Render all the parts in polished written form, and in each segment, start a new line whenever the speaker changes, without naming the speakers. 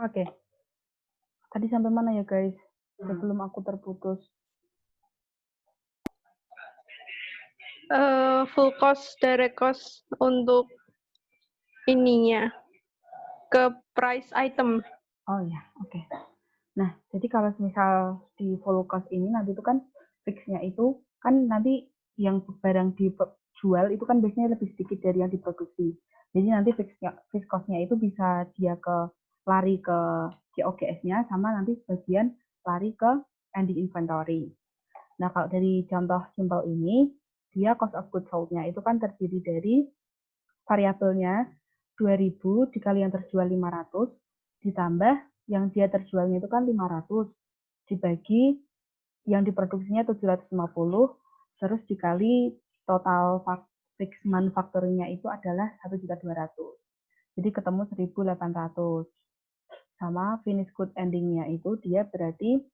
Oke, tadi sampai mana ya guys? Sebelum aku terputus.
Full cost, direct cost untuk ininya ke price item.
Oh ya, oke. Nah, jadi kalau misal di full cost ini nanti itu kan fixnya itu kan nanti yang barang dijual itu kan biasanya lebih sedikit dari yang diproduksi. Jadi nanti fix cost-nya itu bisa dia lari ke COGS-nya sama nanti sebagian lari ke ending inventory. Nah, kalau dari contoh simpel ini, dia cost of goods sold-nya itu kan terdiri dari variabelnya 2000 dikali yang terjual 500 ditambah yang dia terjualnya itu kan 500 dibagi yang diproduksinya 750 terus dikali total fix manufacturing-nya itu adalah 1.200.000. Jadi ketemu 1.800. Sama finish good ending-nya itu dia berarti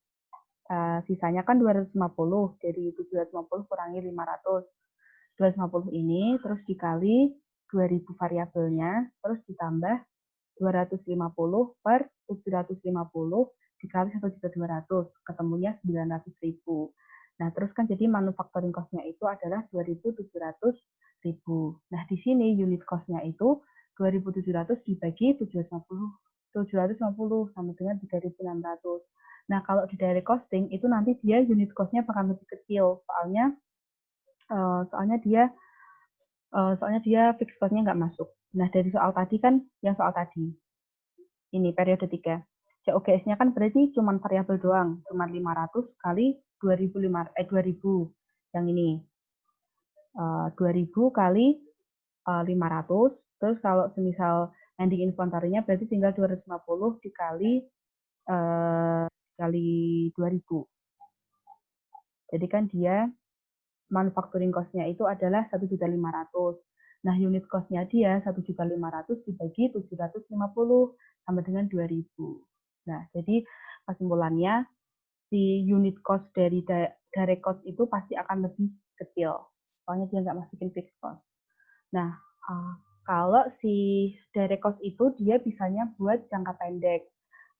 sisanya kan 250 dari 750 kurangi 500. 250 ini terus dikali 2000 variabelnya terus ditambah 250 per 750 dikali 1.200 ketemunya 900.000. Nah, terus kan jadi manufacturing cost-nya itu adalah 2.700.000. Nah, di sini unit cost-nya itu 2.700 dibagi 750 sama dengan 3.600. Nah, kalau di direct costing itu nanti dia unit cost-nya bakal lebih kecil, soalnya dia fixed cost-nya nggak masuk. Nah, dari soal tadi kan, yang soal tadi, ini periode 3. COGS-nya kan berarti cuma variabel doang, cuma 500 kali 2000 yang ini. 2000 kali 500, terus kalau semisal ending inventory-nya berarti tinggal 250 dikali 2000. Jadi kan dia manufacturing cost-nya itu adalah 1.500.000. Nah, unit cost-nya dia 1.500.000 dibagi 750 sama dengan 2.000. Nah, jadi kesimpulannya si unit cost dari direct cost itu pasti akan lebih kecil. Soalnya dia nggak masukin fixed cost. Nah, kalau si direct cost itu dia bisanya buat jangka pendek.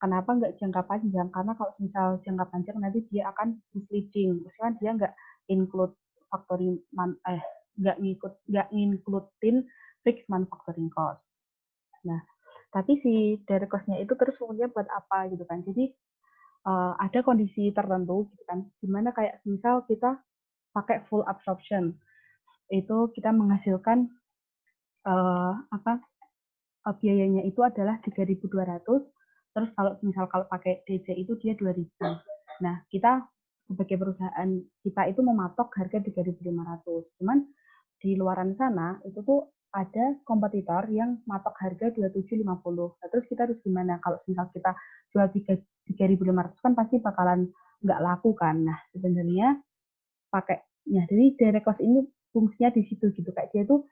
Kenapa nggak jangka panjang? Karena kalau misal jangka panjang nanti dia akan misleading. Misalkan dia nggak include nggak includein fixed manufacturing cost. Nah, tapi si direct cost-nya itu terus fungsinya buat apa gitu kan? Jadi ada kondisi tertentu gitu kan, dimana kayak misal kita pakai full absorption, itu kita menghasilkan biayanya itu adalah 3.200, terus kalau pakai DC itu dia 2.000. Nah, kita sebagai perusahaan kita itu mematok harga 3.500. Cuman di luaran sana itu tuh ada kompetitor yang matok harga 2750. Nah, terus kita harus gimana? Kalau misal kita jual 3.500 kan pasti bakalan nggak laku kan. Nah, sebenarnya jadi direct cost ini fungsinya di situ gitu. Kayak dia tuh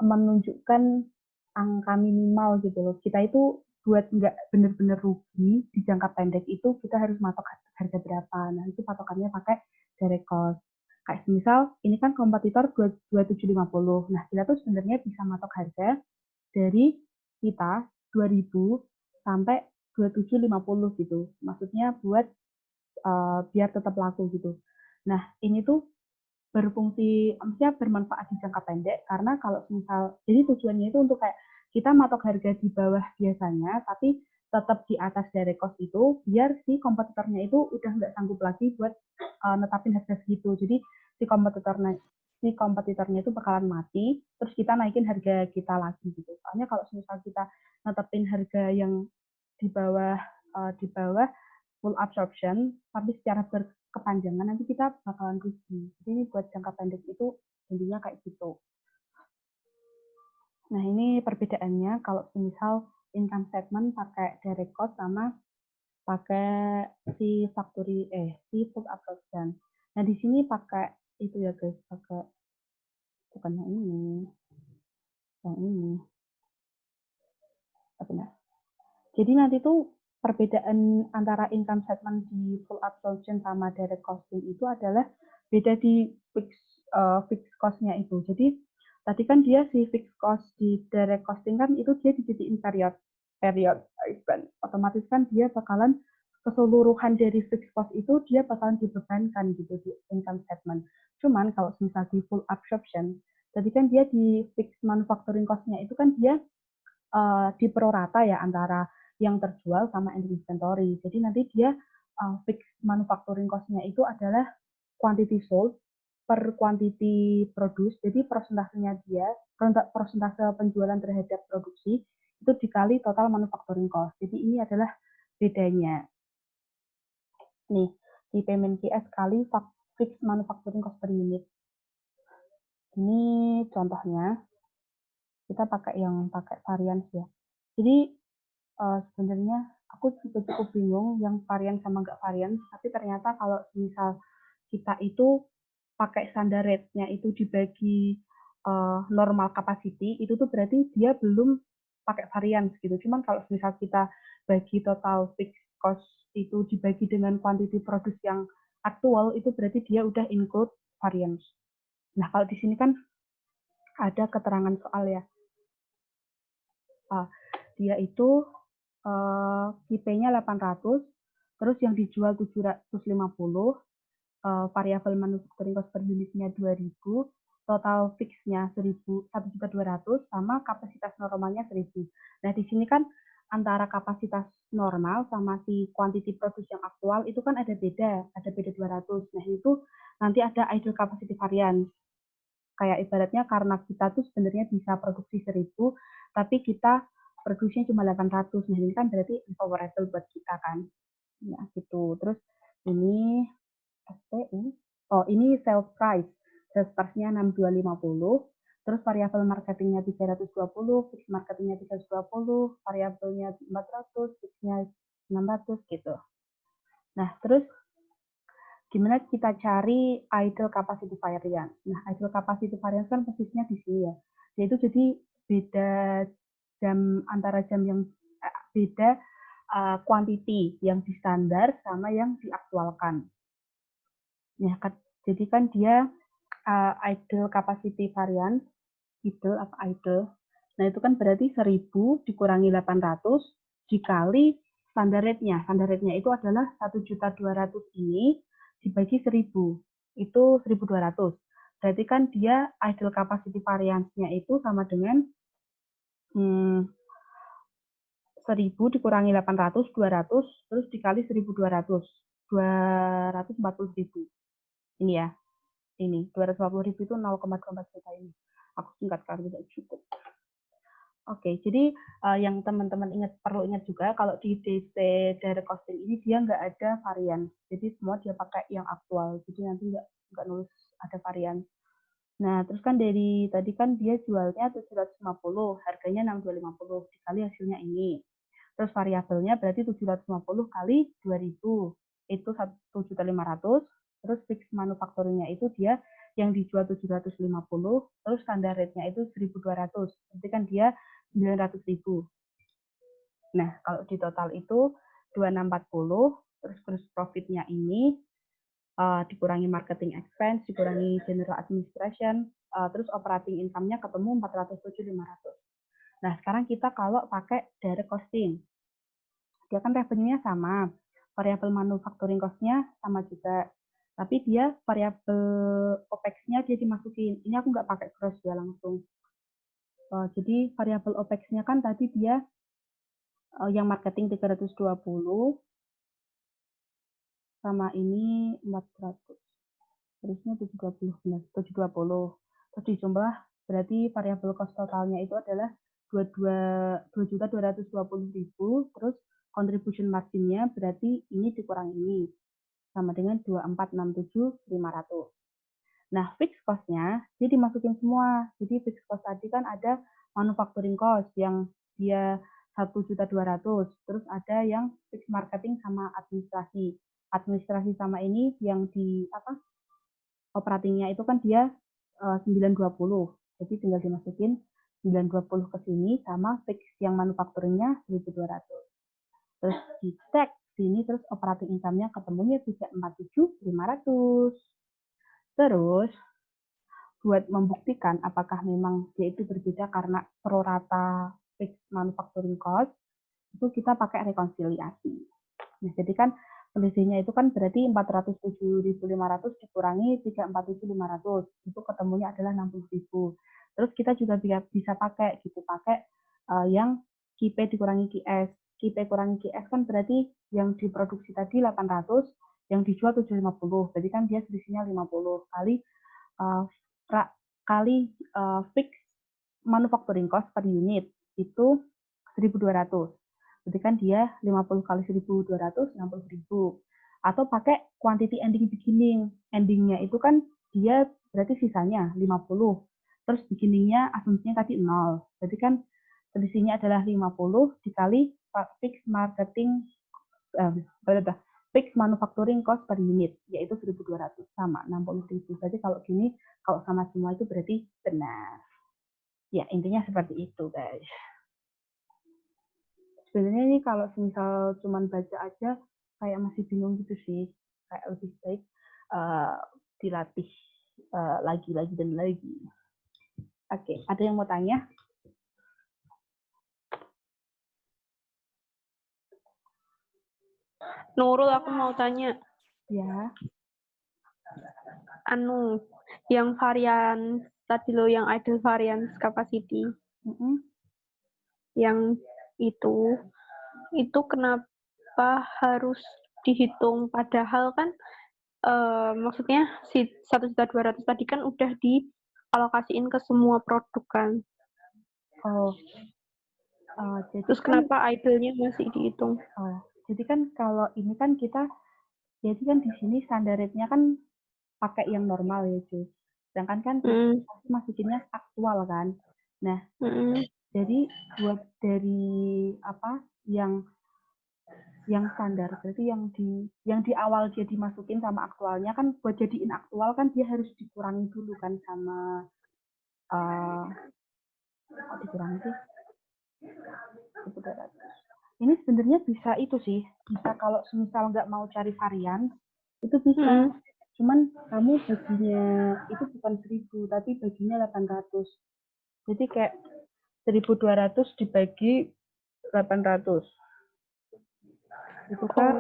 menunjukkan angka minimal gitu loh. Kita itu buat nggak bener-bener rugi di jangka pendek itu kita harus matok harga berapa. Nah, itu patokannya pakai direct cost. Kayak misal ini kan kompetitor 2750. Nah, kita tuh sebenarnya bisa matok harga dari kita 2000 sampai 2750 gitu. Maksudnya buat biar tetap laku gitu. Nah, ini tuh maksudnya bermanfaat di jangka pendek karena kalau misal jadi tujuannya itu untuk kayak kita matok harga di bawah biasanya tapi tetap di atas direct cost itu biar si kompetitornya itu udah nggak sanggup lagi buat netapin harga segitu. Jadi si kompetitornya itu bakalan mati terus kita naikin harga kita lagi gitu. Soalnya kalau misal kita netapin harga yang di bawah full absorption tapi secara berkepanjangan nanti kita bakalan rugi. Jadi ini buat jangka pendek itu intinya kayak gitu. Nah, ini perbedaannya kalau misal income statement pakai direct cost sama pakai si full absorption. Nah, di sini pakai itu ya guys, pakai bukan yang ini. Benar. Jadi nanti tuh perbedaan antara income statement di full absorption sama direct costing itu adalah beda di fixed cost-nya itu. Jadi tadi kan dia si fixed cost di direct costing kan itu dia dijadiin period expense. otomatis kan dia bakalan keseluruhan dari fixed cost itu dia bakalan dibebankan gitu di income statement. Cuman kalau misalnya di full absorption, jadi kan dia di fixed manufacturing cost-nya itu kan dia diprorata ya antara yang terjual sama inventory. Jadi nanti dia fixed manufacturing cost-nya itu adalah quantity sold per quantity produce. Jadi persentasenya dia, persentase penjualan terhadap produksi itu dikali total manufacturing cost. Jadi ini adalah bedanya. Nih, di payment KS kali fixed manufacturing cost per unit. Ini contohnya, kita pakai yang pakai variance ya. Jadi sebenarnya aku juga cukup bingung yang varian sama nggak varian, tapi ternyata kalau misal kita itu pakai standar rate-nya itu dibagi normal capacity, itu tuh berarti dia belum pakai variance gitu. Cuman kalau misal kita bagi total fixed cost itu dibagi dengan quantity produce yang aktual, itu berarti dia udah include variance. Nah, kalau di sini kan ada keterangan soal ya. Dia itu KP-nya 800, terus yang dijual 750, variabel manufacturing cost per unitnya 2000, total fix-nya 1.200, sama kapasitas normalnya 1000. Nah, di sini kan antara kapasitas normal sama si quantity produce yang aktual itu kan ada beda 200. Nah, itu nanti ada idle capacity variance. Kayak ibaratnya karena kita tuh sebenarnya bisa produksi 1000, tapi kita produksinya cuma 800. Nah, ini kan berarti unfavorable buat kita kan. Nah, gitu. Terus ini SPU. Oh, ini sales price. Sales price-nya 6250. Terus variabel marketingnya 320, fix marketingnya 320, variabelnya 400, fixnya 600 gitu. Nah, terus gimana kita cari idle capacity variance? Nah, idle capacity variance kan posisinya di sini ya. Yaitu jadi beda jam antara jam yang beda quantity yang di standar sama yang diaktualkan. Ya, jadi kan dia idle capacity variance, idle apa idle. Nah, itu kan berarti 1000 dikurangi 800 dikali standar rate-nya. Standar rate-nya itu adalah 1.200.000 ini dibagi 1000. Itu 1.200. Berarti kan dia idle capacity variance-nya itu sama dengan 1000 dikurangi 800, 200, terus dikali 1.200. 240.000. Ini ya. Ini 240.000 itu 0,24 juta ini. Aku singkat kali tidak cukup. Oke, jadi yang teman-teman perlu ingat juga kalau di DC direct costing ini dia nggak ada varian. Jadi semua dia pakai yang aktual. Jadi nanti nggak nulis ada varian. Nah, terus kan dari tadi kan dia jualnya 750, harganya 6250 dikali hasilnya ini. Terus variabelnya berarti 750 kali 2000 itu 1.500.000. Terus fix manufacturing-nya itu dia yang dijual 750, terus standar rate-nya itu 1.200. Berarti kan dia 900.000. Nah, kalau di total itu 2640, terus gross profit-nya ini dikurangi marketing expense, dikurangi general administration, terus operating income-nya ketemu 407.500. Nah, sekarang kita kalau pakai direct costing, dia kan revenue-nya sama, variabel manufacturing cost-nya sama juga, tapi dia variabel OPEX-nya dia dimasukin. Ini aku nggak pakai gross ya langsung. Jadi variabel OPEX-nya kan tadi dia yang marketing 320, sama ini 400. Terusnya 720, benar, 720. Terus dijumlah berarti variabel cost totalnya itu adalah 2.220.000, terus contribution margin-nya berarti ini dikurang ini sama dengan 2467.500. Nah, fixed cost-nya dia dimasukin semua. Jadi fixed cost tadi kan ada manufacturing cost yang dia 1.200.000, terus ada yang fixed marketing sama administrasi. Administrasi sama ini yang di operatingnya itu kan dia 920. Jadi tinggal dimasukin 920 ke sini sama fix yang manufacturing-nya 1.200. Terus dicek sini terus operating income-nya ketemunya 347.500. Terus buat membuktikan apakah memang dia itu berbeda karena prorata fix manufacturing cost, itu kita pakai rekonsiliasi. Nah, jadi kan selisihnya itu kan berarti 407.500 dikurangi 347.500, itu ketemunya adalah 60.000. Terus kita juga bisa pakai yang QP dikurangi QS. QP kurangi QS kan berarti yang diproduksi tadi 800, yang dijual 750. Berarti kan dia selisihnya 50 kali fix manufacturing cost per unit itu 1.200. Berarti kan dia 50 kali 1.200, 60.000. Atau pakai quantity ending beginning. Endingnya itu kan dia berarti sisanya 50. Terus beginningnya asumsinya tadi 0. Berarti kan selisihnya adalah 50 dikali fix marketing fix manufacturing cost per unit, yaitu 1.200 sama 60.000. Berarti kalau gini, kalau sama semua itu berarti benar. Ya, intinya seperti itu, guys. Sebenarnya ini kalau misal cuman baca aja kayak masih bingung gitu sih, kayak lebih baik dilatih lagi dan lagi. Oke, ada yang mau tanya?
Nurul, aku mau tanya.
Ya.
Yang varian tadi lo, yang idle variance capacity, yang itu kenapa harus dihitung? Padahal kan maksudnya si 1.200.000 tadi kan udah dialokasiin ke semua produk kan.
Jadi
terus
kan,
kenapa idle-nya masih dihitung?
Jadi kan kalau ini kan kita, jadi kan di sini standar rate-nya kan pakai yang normal ya, cuy. Sedangkan kan pasti masukinnya aktual kan. Nah, jadi buat dari yang standar, berarti yang di awal dia dimasukin sama aktualnya kan, buat jadiin aktual kan dia harus dikurangi dulu kan sama dikurangi sih. Ini sebenarnya bisa itu sih, bisa kalau misal nggak mau cari varian itu bisa. Cuman kamu baginya itu bukan 1.000 tapi baginya 800. Jadi kayak 1.200 dibagi 800. Itu kan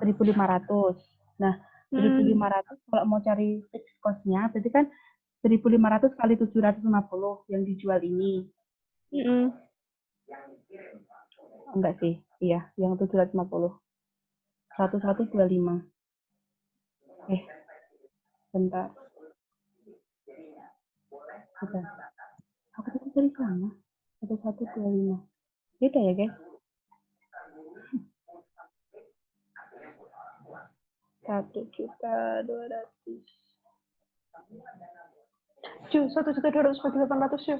1.500. Nah, 1.500 kalau mau cari fixed cost-nya berarti kan 1.500 kali 750 yang dijual ini. Enggak sih, iya, yang 750. 1125. Bentar. Aku tadi cari sama. 1125. Beda ya, guys? 1.200.000.
1.200.000 bagi 800 ya.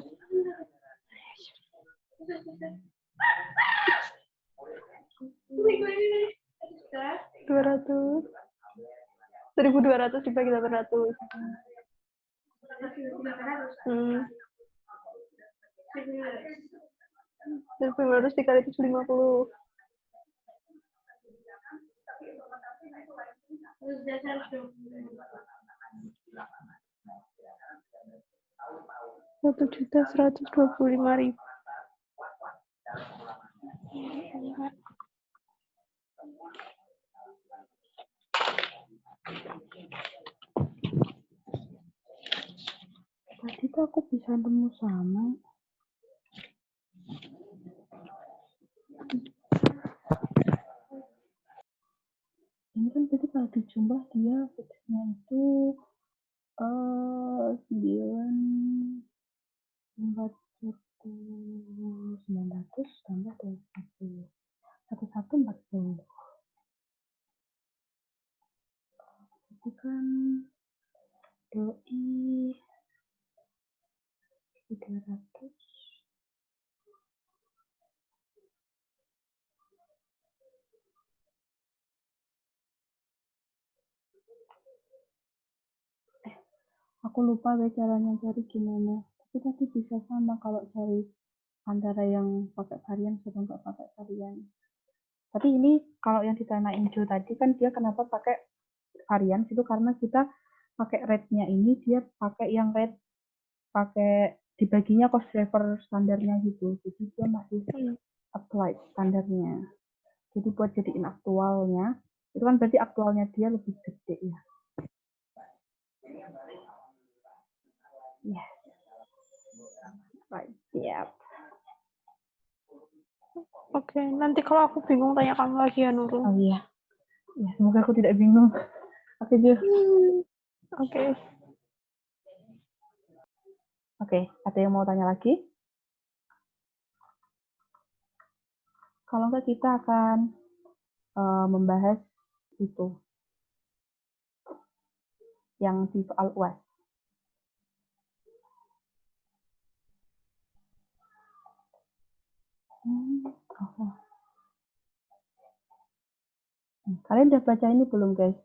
200. 1.200 dibagi 800. 1.500 dikali 750. Rp1.125.000.
Tadi tuh aku bisa nemu sama. Ini kan tadi kalau dijumlah dia fixnya itu 900 tambah 21. 1140. Itu kan doi 300. Aku lupa caranya cari gimana. Tapi tadi bisa sama kalau cari antara yang pakai varian sama nggak pakai varian. Tapi ini kalau yang ditanyain Jo tadi kan dia kenapa pakai varian itu karena kita pakai rate-nya ini dia pakai yang rate pakai dibaginya cost driver standarnya gitu. Jadi dia masih applied standarnya. Jadi buat jadiin aktualnya, itu kan berarti aktualnya dia lebih gede ya. Yes. Right. Yep.
Oke, nanti kalau aku bingung tanya kamu lagi ya, Nurul.
Oh iya. Ya, semoga aku tidak bingung. Oke, Jo.
Oke.
Oke, ada yang mau tanya lagi? Kalau enggak kita akan membahas itu yang di soal UAS. Kalian udah baca ini belum, guys?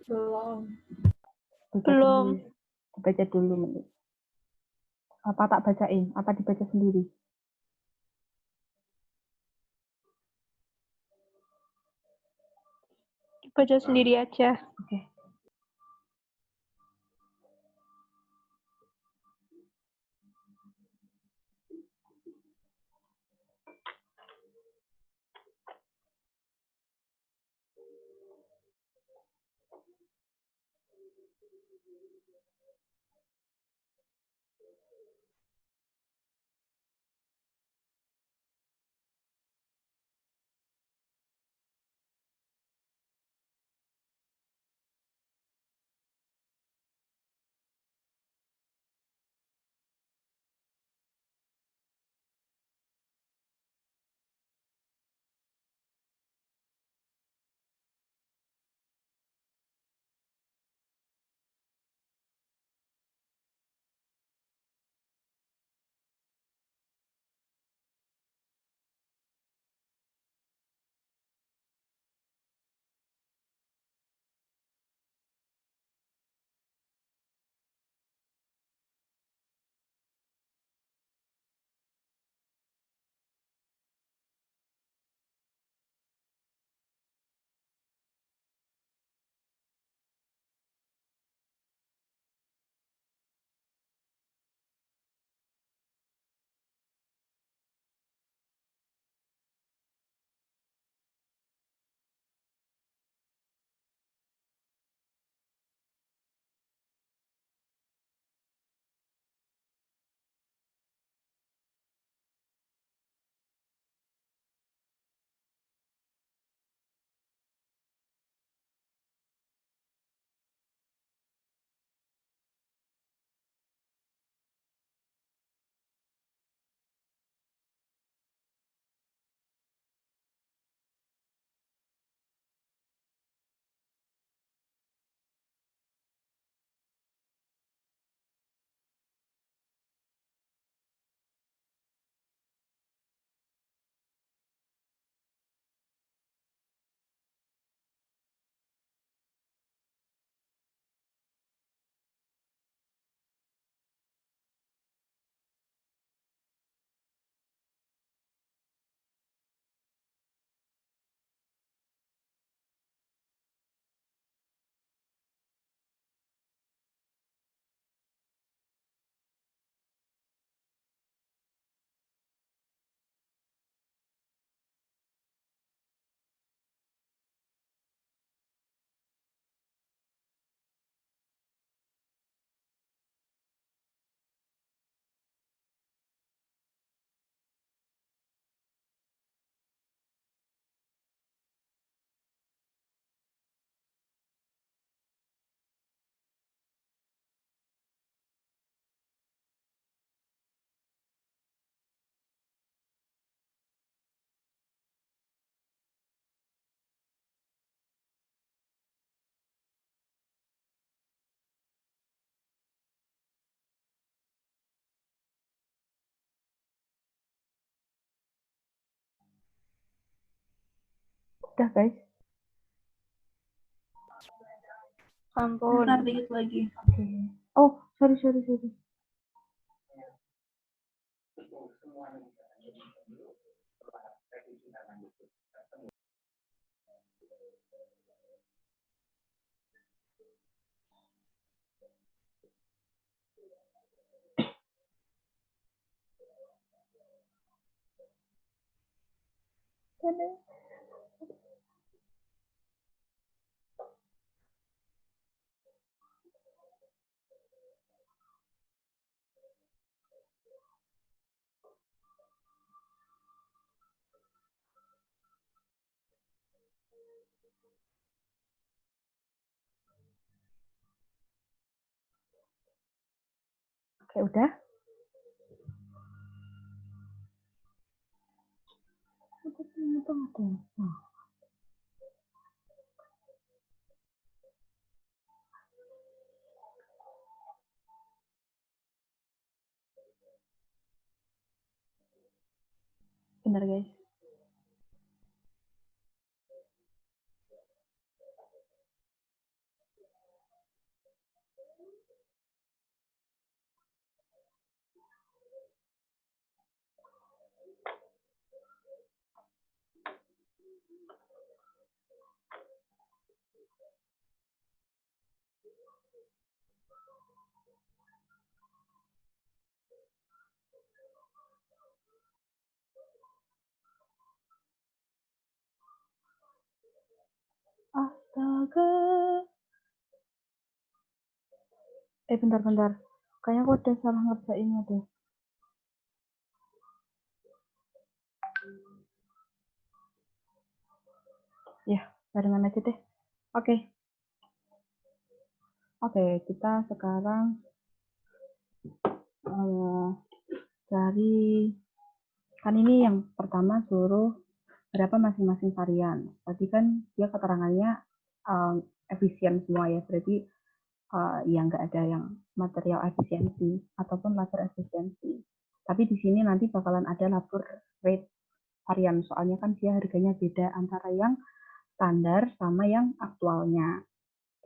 Belum.
Baca dulu menit. Apa tak bacain? Apa dibaca sendiri?
Baca sendiri aja.
Oke. Udah, guys.
Ampun.
Bentar dikit lagi.
Oke. Oh, sorry. Oke, udah. Benar, guys. Astaga. Bentar. Kayaknya aku udah salah ngerjainnya deh. Ya, barengan aja deh. Oke, kita sekarang cari, kan ini yang pertama suruh berapa masing-masing varian. Tadi kan dia keterangannya efisien semua ya, berarti yang nggak ada yang material efisiensi ataupun labor efisiensi. Tapi di sini nanti bakalan ada labor rate varian, soalnya kan dia harganya beda antara yang standar sama yang aktualnya,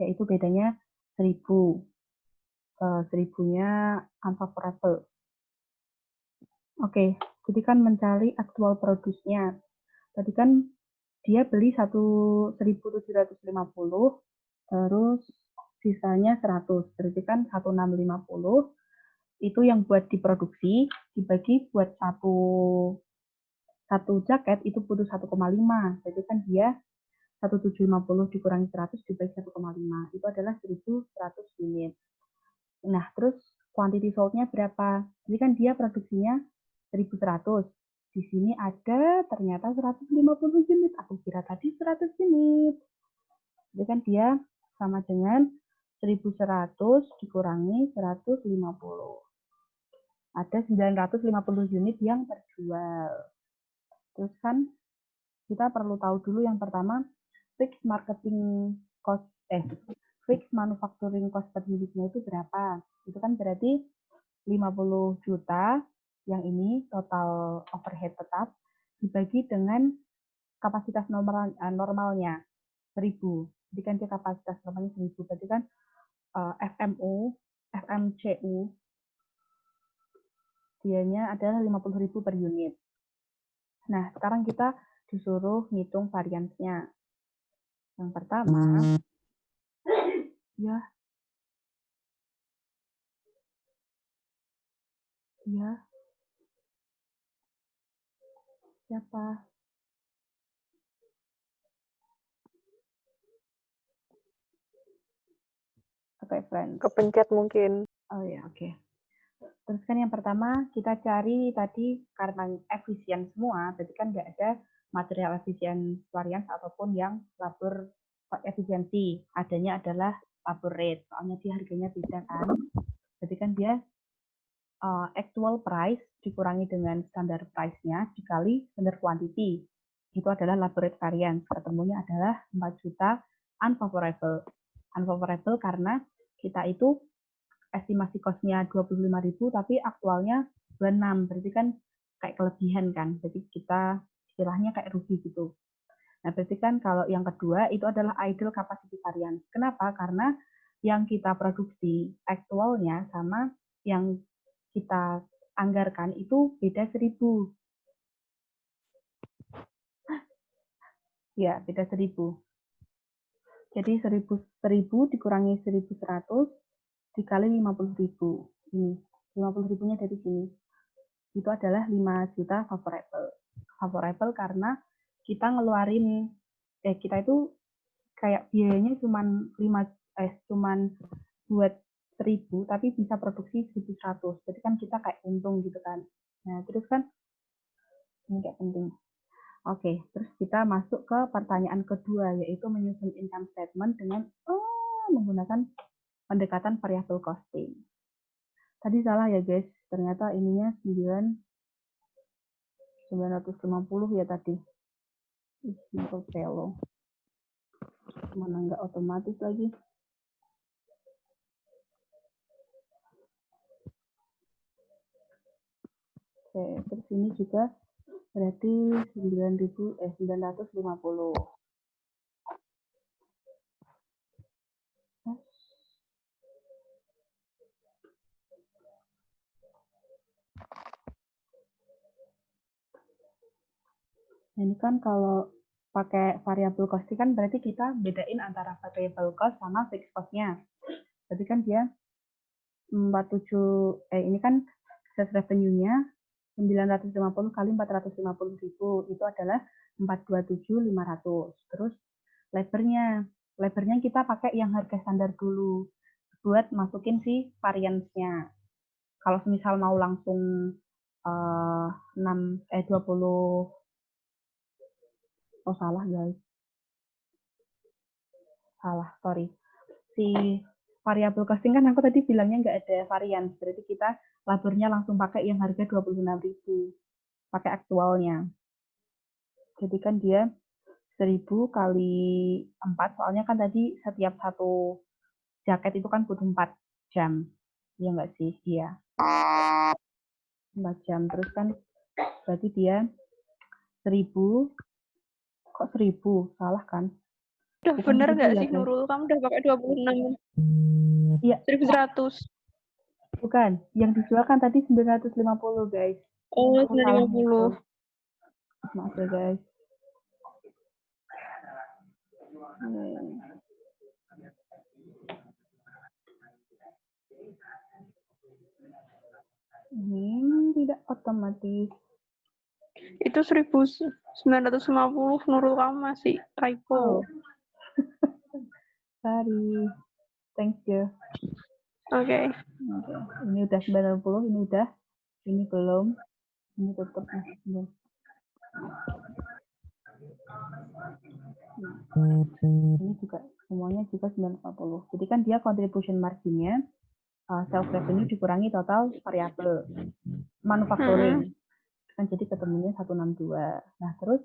yaitu bedanya 1000. 1000-nya unfavorable. Oke, jadi kan mencari aktual produsnya. Tadi kan dia beli 1.750, terus sisanya 100, berarti kan 1.650 itu yang buat diproduksi, dibagi buat satu jaket itu butuh 1,5, jadi kan dia 1.750 dikurangi 100 dibagi 1,5, itu adalah 1.100 unit. Nah, terus quantity sold-nya berapa? Jadi kan dia produksinya 1.100. Di sini ada ternyata 150 unit. Aku kira tadi 100 unit. Jadi kan dia sama dengan 1.100 dikurangi 150. Ada 950 unit yang terjual. Terus kan kita perlu tahu dulu yang pertama, fixed marketing cost, fixed manufacturing cost per unitnya itu berapa? Itu kan berarti 50 juta, yang ini total overhead tetap, dibagi dengan kapasitas normalnya 1000. Jadi kan dia kapasitas normalnya 1000, berarti kan FMCU dianya adalah 50.000 per unit. Nah, sekarang kita disuruh ngitung variansnya. Yang pertama, ya, siapa? Oke, friends.
Kepencet mungkin.
Oh ya, oke. Terus kan yang pertama kita cari tadi karena efisien semua, berarti kan nggak ada material efisien varians ataupun yang labor efisiensi. Adanya adalah labor rate, soalnya dia harganya beda kan. Jadi kan dia actual price dikurangi dengan standar price-nya dikali standar quantity. Itu adalah labor rate variance. Ketemunya adalah 4 juta unfavorable. Unfavorable karena kita itu estimasi cost-nya 25.000 tapi aktualnya 26, berarti kan kayak kelebihan kan, jadi kita istilahnya kayak rugi gitu. Nah, berarti kan kalau yang kedua itu adalah idle capacity variance. Kenapa? Karena yang kita produksi aktualnya sama yang kita anggarkan itu beda 1000. Ya, beda 1000. Jadi 1000 dikurangi 1100 dikali 50.000. Ini 50.000-nya dari sini. Itu adalah 5 juta favorable. Favorable karena kita ngeluarin kita itu kayak biayanya cuman buat 1.000 tapi bisa produksi 1.100. Jadi kan kita kayak untung gitu kan. Nah, terus kan ini kayak penting. Oke, terus kita masuk ke pertanyaan kedua, yaitu menyusun income statement dengan menggunakan pendekatan variable costing. Tadi salah ya guys, ternyata ininya 950 ya tadi. Simple fellow. Mana nggak otomatis lagi. Oke, terus ini juga berarti 950. Nah, ini kan kalau pakai variable costing kan berarti kita bedain antara variable cost sama fixed cost-nya. Berarti kan dia 47 ini kan sales revenue-nya 950 kali 450.000 itu adalah 427.500. Terus labor-nya kita pakai yang harga standar dulu buat masukin si variance-nya. Kalau misal mau langsung 20 salah guys. Sorry. Si variable costing kan aku tadi bilangnya nggak ada variance, berarti kita labornya langsung pakai yang harga 26.000, pakai aktualnya. Jadi kan dia 1.000 kali 4, soalnya kan tadi setiap satu jaket itu kan butuh 4 jam. Iya nggak sih? Iya. 4 jam. Terus kan berarti dia 1.000, kok 1.000? Salah kan?
Udah
Bukan
bener
1.000
nggak
ya,
sih
guys?
Nurul? Kamu udah pakai 26.
Iya.
1.100.
Bukan. Yang dijual kan tadi 950, guys.
Oh,
Aku salah
950.
Maaf ya, guys. Ini tidak otomatis.
Itu 1.950. Nurul kamu masih typo.
Sorry. Thank you.
Oke.
Ini udah 90, ini udah. Ini belum. Ini tetap masih belum. Ini juga semuanya juga 940. Jadi kan dia contribution marginnya sales revenue dikurangi total variabel manufacturing. Kan jadi ketemunya 162. Nah, terus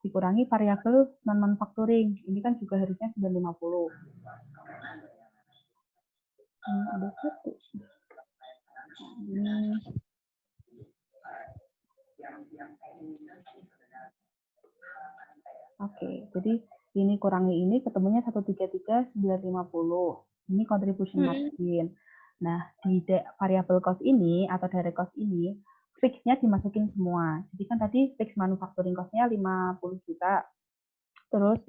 dikurangi variabel non manufacturing. Ini kan juga harusnya 950. Ada satu. Oke, jadi ini kurangi ini ketemunya 133.950. Ini contribution margin. Nah, di variable cost ini atau direct cost ini fix-nya dimasukin semua. Jadi kan tadi fix manufacturing cost-nya 50 juta. Terus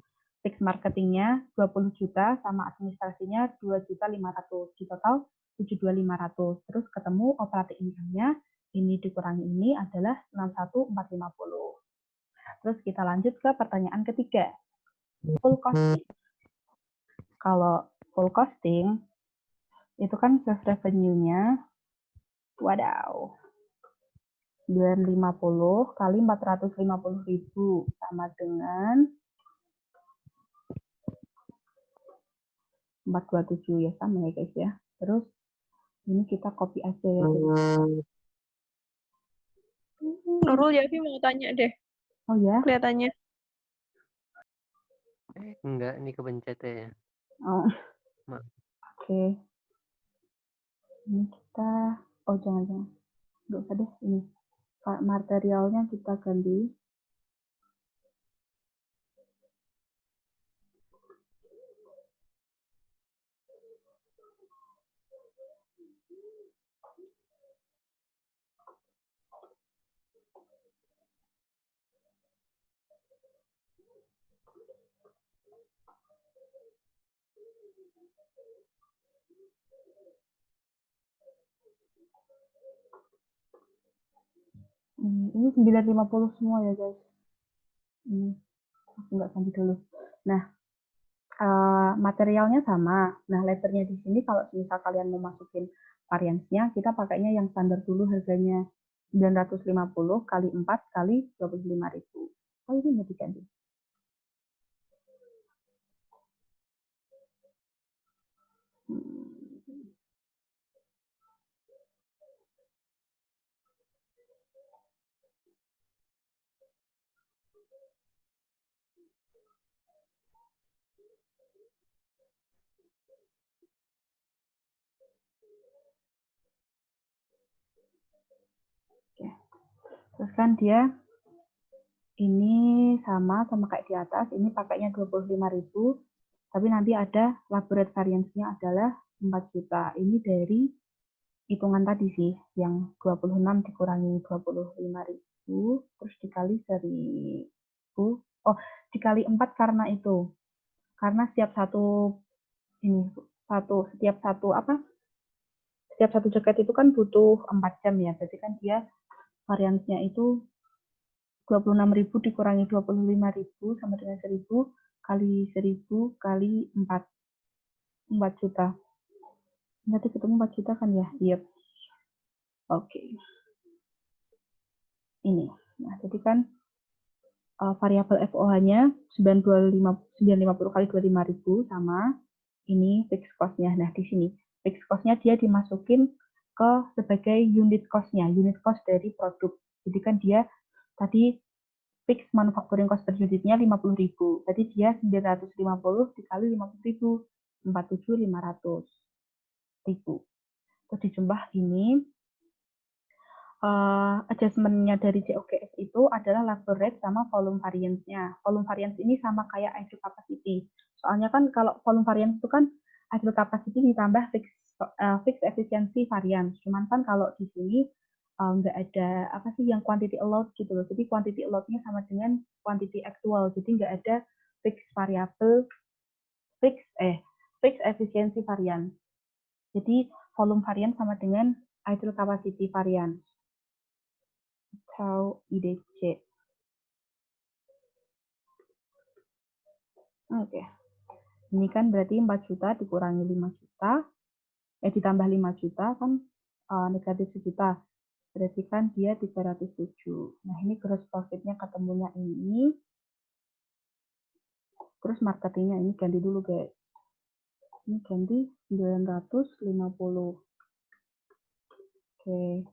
fix marketingnya 20 juta sama administrasinya 2.500.000. Di total 7.500. Terus ketemu operating income-nya ini dikurangi ini adalah 61.450. Terus kita lanjut ke pertanyaan ketiga. Full costing. Kalau full costing itu kan sales revenue-nya 950 kali 450.000 sama dengan 427 ya, sama ya guys ya. Terus ini kita copy aja ya guys.
Nurul ya, mau tanya deh.
Oh ya?
Kelihatannya.
Enggak, ini kepencet ya.
Oh. Oke. Ini kita, jangan. Nggak usah deh, ini. Materialnya kita ganti. Ini 950 semua ya guys. Ini Aku nggak ganti dulu. Nah, materialnya sama. Nah, letternya di sini kalau misal kalian mau masukin variansnya, kita pakainya yang standar dulu harganya 950 kali 4 kali 25.000. Oh, ini mau diganti. Oke. Terus kan dia ini sama kayak di atas, ini pakainya 25.000, tapi nanti ada laborat variance-nya adalah 4 juta. Ini dari hitungan tadi sih, yang 26 dikurangi 25.000, terus dikali 1.000. Oh, dikali 4 karena itu. Karena setiap satu jaket itu kan butuh 4 jam ya. Berarti kan dia variansnya itu 26.000 dikurangi 25.000 sama dengan 1.000 kali 1.000 kali 4 juta. Nanti ketemu 4 juta kan ya? Yep. Oke. Ini. Nah, jadi kan variabel FOH-nya 950 kali 25.000 sama ini fixed cost-nya. Nah, di sini fixed cost-nya dia dimasukin ke sebagai unit cost-nya, unit cost dari produk. Jadi kan dia tadi fixed manufacturing cost per unitnya 50.000. Jadi dia 950 dikali 50.000, 47.500.000. Terus dijumlah ini adjustment-nya dari COGS itu adalah labor rate sama volume variance-nya. Volume variance ini sama kayak idle capacity. Soalnya kan kalau volume variance itu kan idle capacity ditambah fixed efficiency variance. Cuman kan kalau di sini nggak ada apa sih yang quantity allowed gitu loh. Jadi quantity allowed-nya sama dengan quantity actual. Jadi nggak ada fixed variable, fixed efficiency variance. Jadi volume variance sama dengan idle capacity variance atau IDC. Oke. Ini kan berarti 4 juta dikurangi 5 juta, ditambah 5 juta kan negatif 1 juta. Berarti kan dia 307. Nah, ini gross profit-nya ketemunya ini. Terus marketingnya ini ganti dulu, guys. Ini ganti 950. Oke.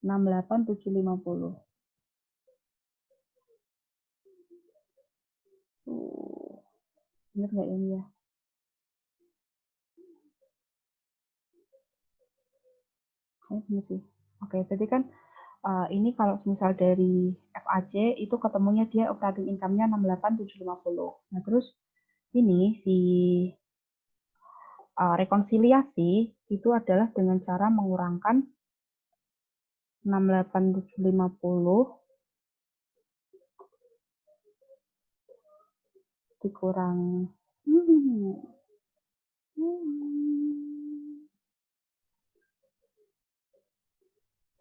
68750. Bener nggak ini ya? Ini sih. Oke, jadi kan ini kalau misal dari FAC itu ketemunya dia operating income-nya 68750. Nah, terus ini si rekonsiliasi itu adalah dengan cara mengurangkan 68750 dikurang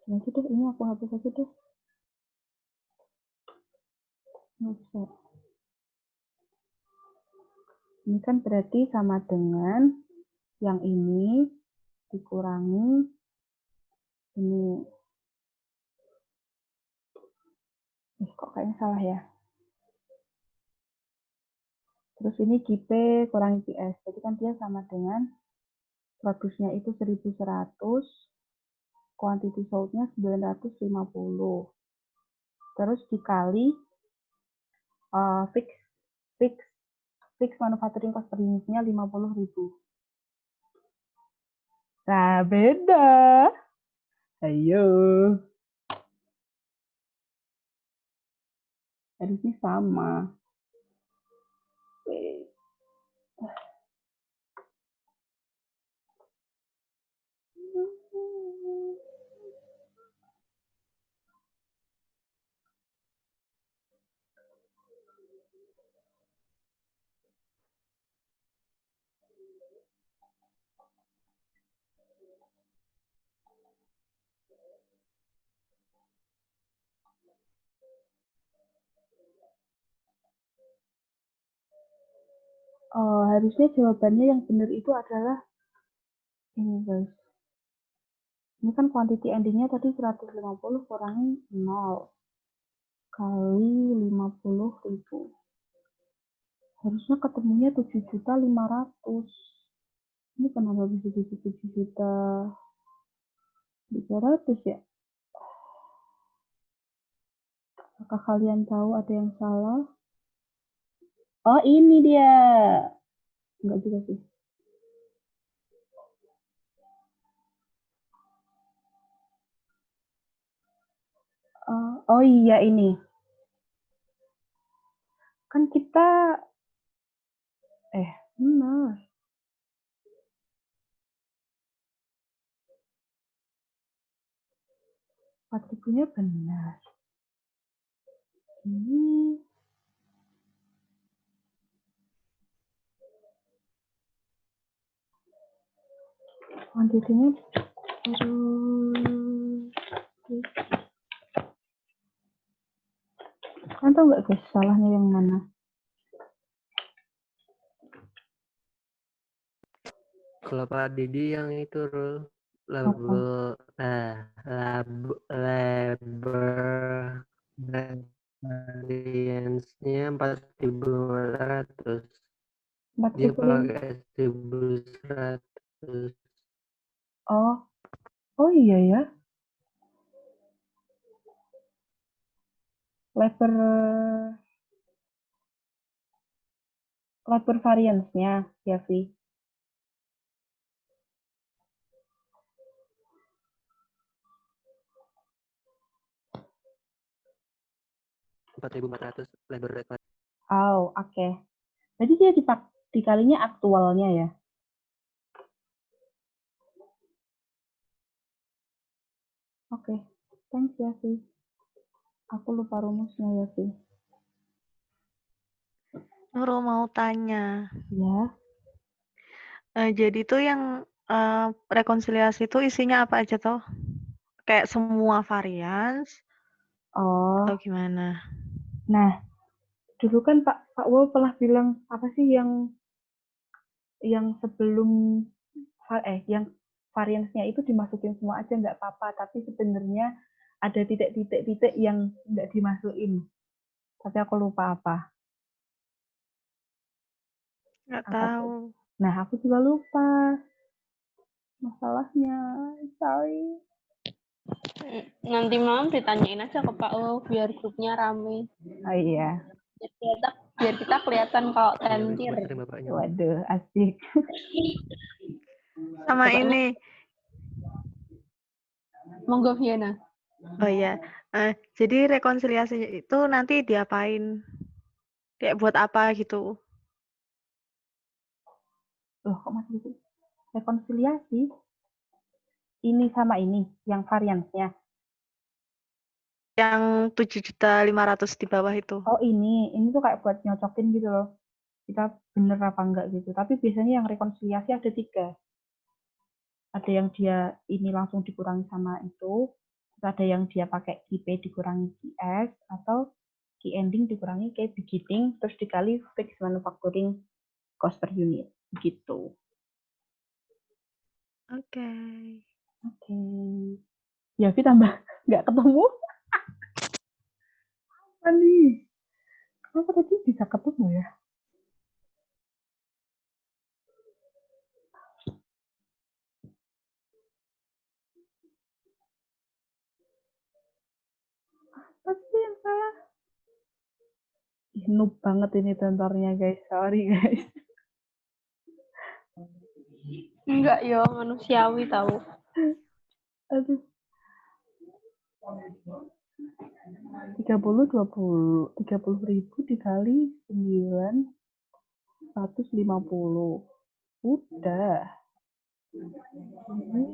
nanti deh, ini aku hapus aja deh. Ini kan berarti sama dengan yang ini dikurangi ini. Kok kayaknya salah ya. Terus ini GP kurangi GS. Jadi kan dia sama dengan produksinya itu 1.100, quantity sold-nya 950. Terus dikali fix manufacturing cost per unitnya 50.000. Nah, beda. Ayo. Harusnya sama. Harusnya jawabannya yang benar itu adalah ini guys. Ini kan quantity endingnya tadi 150 kurangi 0 kali 50.000. Harusnya ketemunya 7.500.000. Ini kenapa bisa jadi 7.300.000 ya? Apakah kalian tahu ada yang salah? Oh, ini dia. Enggak juga sih. Oh iya ini. Kan kita benar. Atributnya benar. Ini kuantitinya kan tahu nggak guys salahnya yang mana?
Kalau Pak Didi yang itu
Apa?
labor variance-nya 4.500. Dia
45.
pakai 1.100.
Oh iya ya. Labor variance-nya ya Vi.
4.400 labor rate.
Oke. Jadi dia dikalinya aktualnya ya. Oke. Thanks ya Vi. Aku lupa rumusnya ya Vi.
Nurul mau tanya.
Ya.
Jadi tuh yang rekonsiliasi itu isinya apa aja tuh? Kayak semua varians atau gimana?
Nah, dulu kan Pak Wo pernah bilang apa sih yang sebelum yang variance-nya itu dimasukin semua aja nggak apa-apa, tapi sebenarnya ada titik-titik yang nggak dimasukin. Tapi aku lupa apa.
Nggak tahu.
Nah, aku juga lupa masalahnya. Sorry.
Nanti malam ditanyain aja ke Pak O biar grupnya rame.
Oh iya.
Biar kita kelihatan kalau tentir.
Waduh, asik.
Sama
Pokoknya,
ini.
Monggo Viana.
Oh iya. Jadi rekonsiliasinya itu nanti diapain? Kayak buat apa gitu?
Loh, kok masih gitu? Rekonsiliasi? Ini sama ini, yang variansnya.
Yang 7.500.000 di bawah itu.
Oh ini tuh kayak buat nyocokin gitu loh. Kita bener apa enggak gitu. Tapi biasanya yang rekonsiliasi ada 3. Ada yang dia ini langsung dikurangi sama itu. Ada yang dia pakai key P dikurangi key S. Atau key ending dikurangi key beginning. Terus dikali fixed manufacturing cost per unit. Gitu.
Oke.
Ya, Vi tambah nggak ketemu. Apa nih? Kenapa tadi bisa ketemu ya? Apa sih yang salah? Noob banget ini tentornya guys. Sorry guys.
Enggak yo, manusiawi tahu.
Aduh. 30 dikali 950. Udah. Ini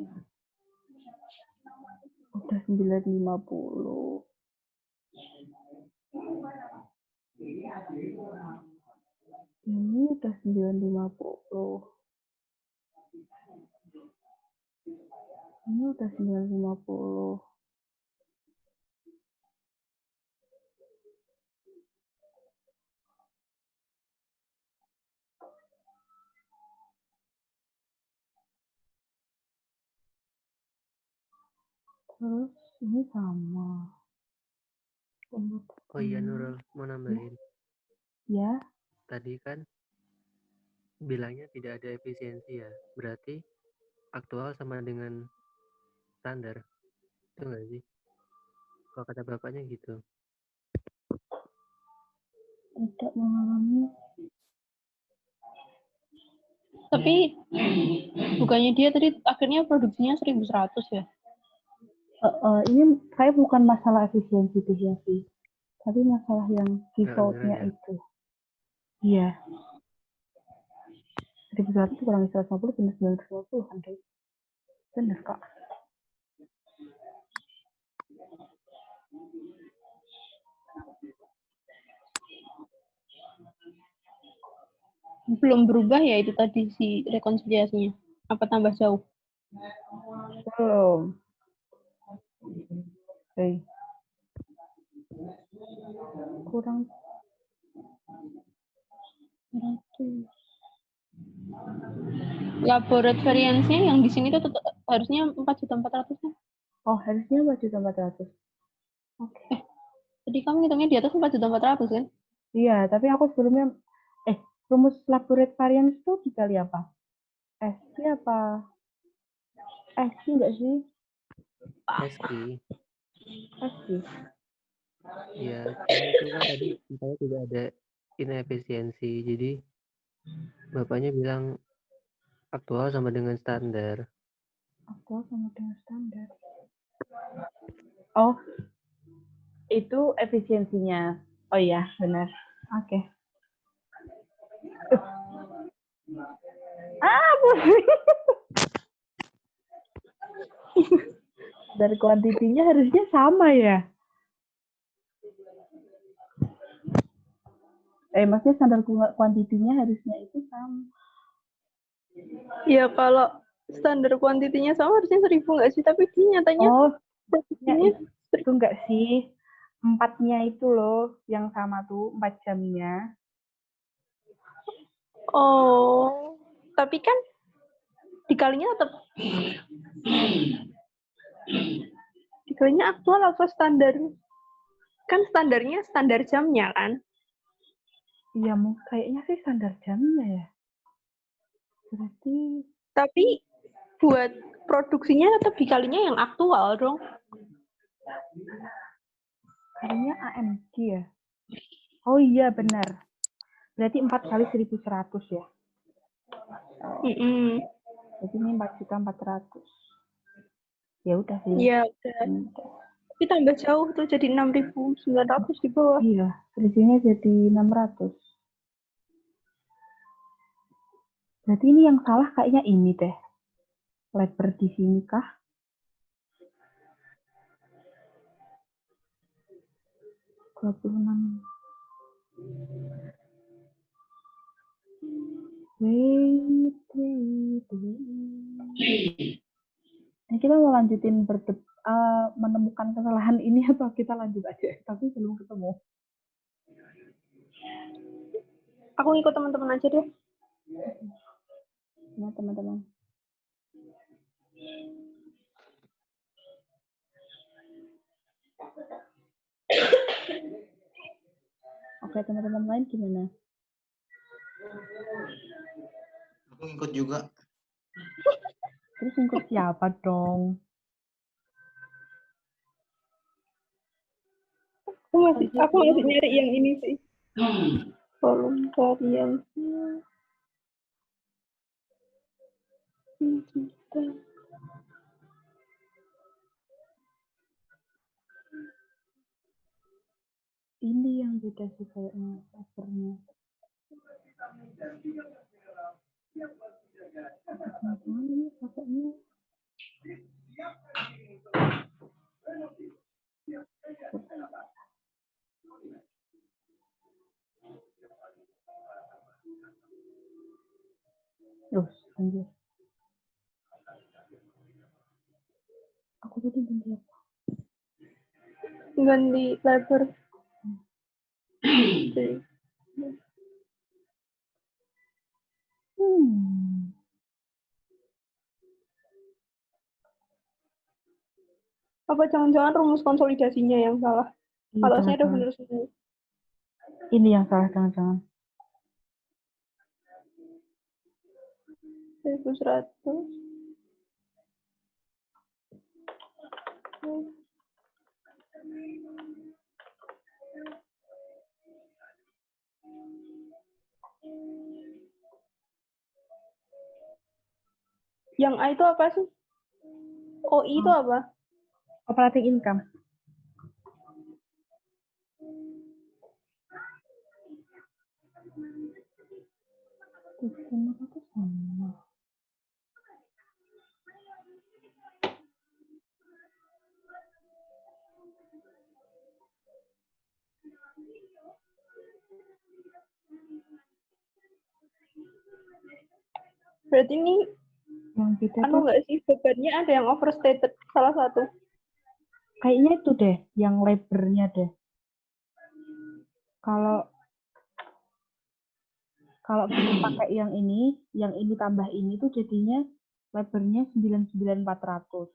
udah 950. Ini udah 950. Ini udah 950. Terus ini sama.
Oh iya Nurul, mau nambahin.
Ya,
Tadi kan bilangnya tidak ada efisiensi ya. Berarti aktual sama dengan standar. Itu nggak sih? Kalau kata bapaknya gitu.
tidak mengalami.
Tapi bukannya dia tadi akhirnya produksinya 1.100 ya?
Ini saya bukan masalah efisiensi sih, tapi masalah yang
Nggak
defaultnya
beneran ya?
itu. Iya, 1.100 kurang 150 benar 950 kan, guys? Benar kok.
Belum berubah ya itu tadi si rekonsiliasinya? Apa tambah jauh?
Belum. Hey. Kurang
100. Laborat variance-nya yang di sini tuh tetap harusnya 4.400 kan?
Oh, harusnya 4.400. Oke.
Tadi kamu hitungnya di atas 4.400 kan?
Iya, tapi aku sebelumnya rumus laborat variance itu dikali apa? SQ apa? SQ enggak sih?
SQ.
SQ.
Ya, cuma itu kan tadi saya tidak ada inefisiensi. Jadi bapaknya bilang aktual sama dengan standar.
Aktual sama dengan standar. Oh, itu efisiensinya. Oh iya, benar. Oke. Putri. Dari kuantitinya harusnya sama ya? Maksudnya standar kuantitinya harusnya itu sama.
Ya kalau standar kuantitinya sama harusnya 1.000 nggak sih? Tapi dia nyatanya
Oh, ya
produksinya
itu enggak sih. 4-nya itu loh, yang sama tuh, 4 jamnya.
Oh, tapi kan dikalinya tetap dikalinya aktual apa standar? Kan standarnya standar jamnya kan?
Iya, kayaknya sih standar jamnya ya. Berarti
Tapi buat produksinya tetap dikalinya yang aktual dong.
kalinya AMG ya? Oh iya, benar. Berarti 4 kali 1.100 ya? Jadi ini 4.400.000. Ya udah sih.
Iya, udah. Tapi tambah jauh tuh jadi 6.900 di bawah.
Iya, selisihnya jadi 600. Berarti ini yang salah kayaknya ini deh. Lebar di sini kah? Wait. Nah, kita mau lanjutin menemukan kesalahan ini atau kita lanjut aja? Tapi belum ketemu.
Aku ngikut teman-teman aja deh.
Ya, teman-teman. Oke, teman-teman lain gimana?
Aku ikut juga.
Terus ikut siapa dong?
Aku masih nyari yang ini sih. Volume variance-nya.
Ini yang beda sih kayaknya papernya. Ini papernya. Terus, anjir. Aku tadi ganti apa?
Ganti lebar. Apa jangan-jangan rumus konsolidasinya yang salah?
Iya,
Kalau saya udah
jangan-jangan.
bener semua.
Ini yang salah, jangan-jangan.
1100. Yang A itu apa sih? OI itu apa?
Operating income. Itu sama.
Berarti ini
Yang beda
anu
tuh
nggak sih, bebannya ada yang overstated salah satu.
kayaknya itu deh, yang labor-nya deh. Kalau kita pakai yang ini tambah ini tuh jadinya labor-nya 99.400.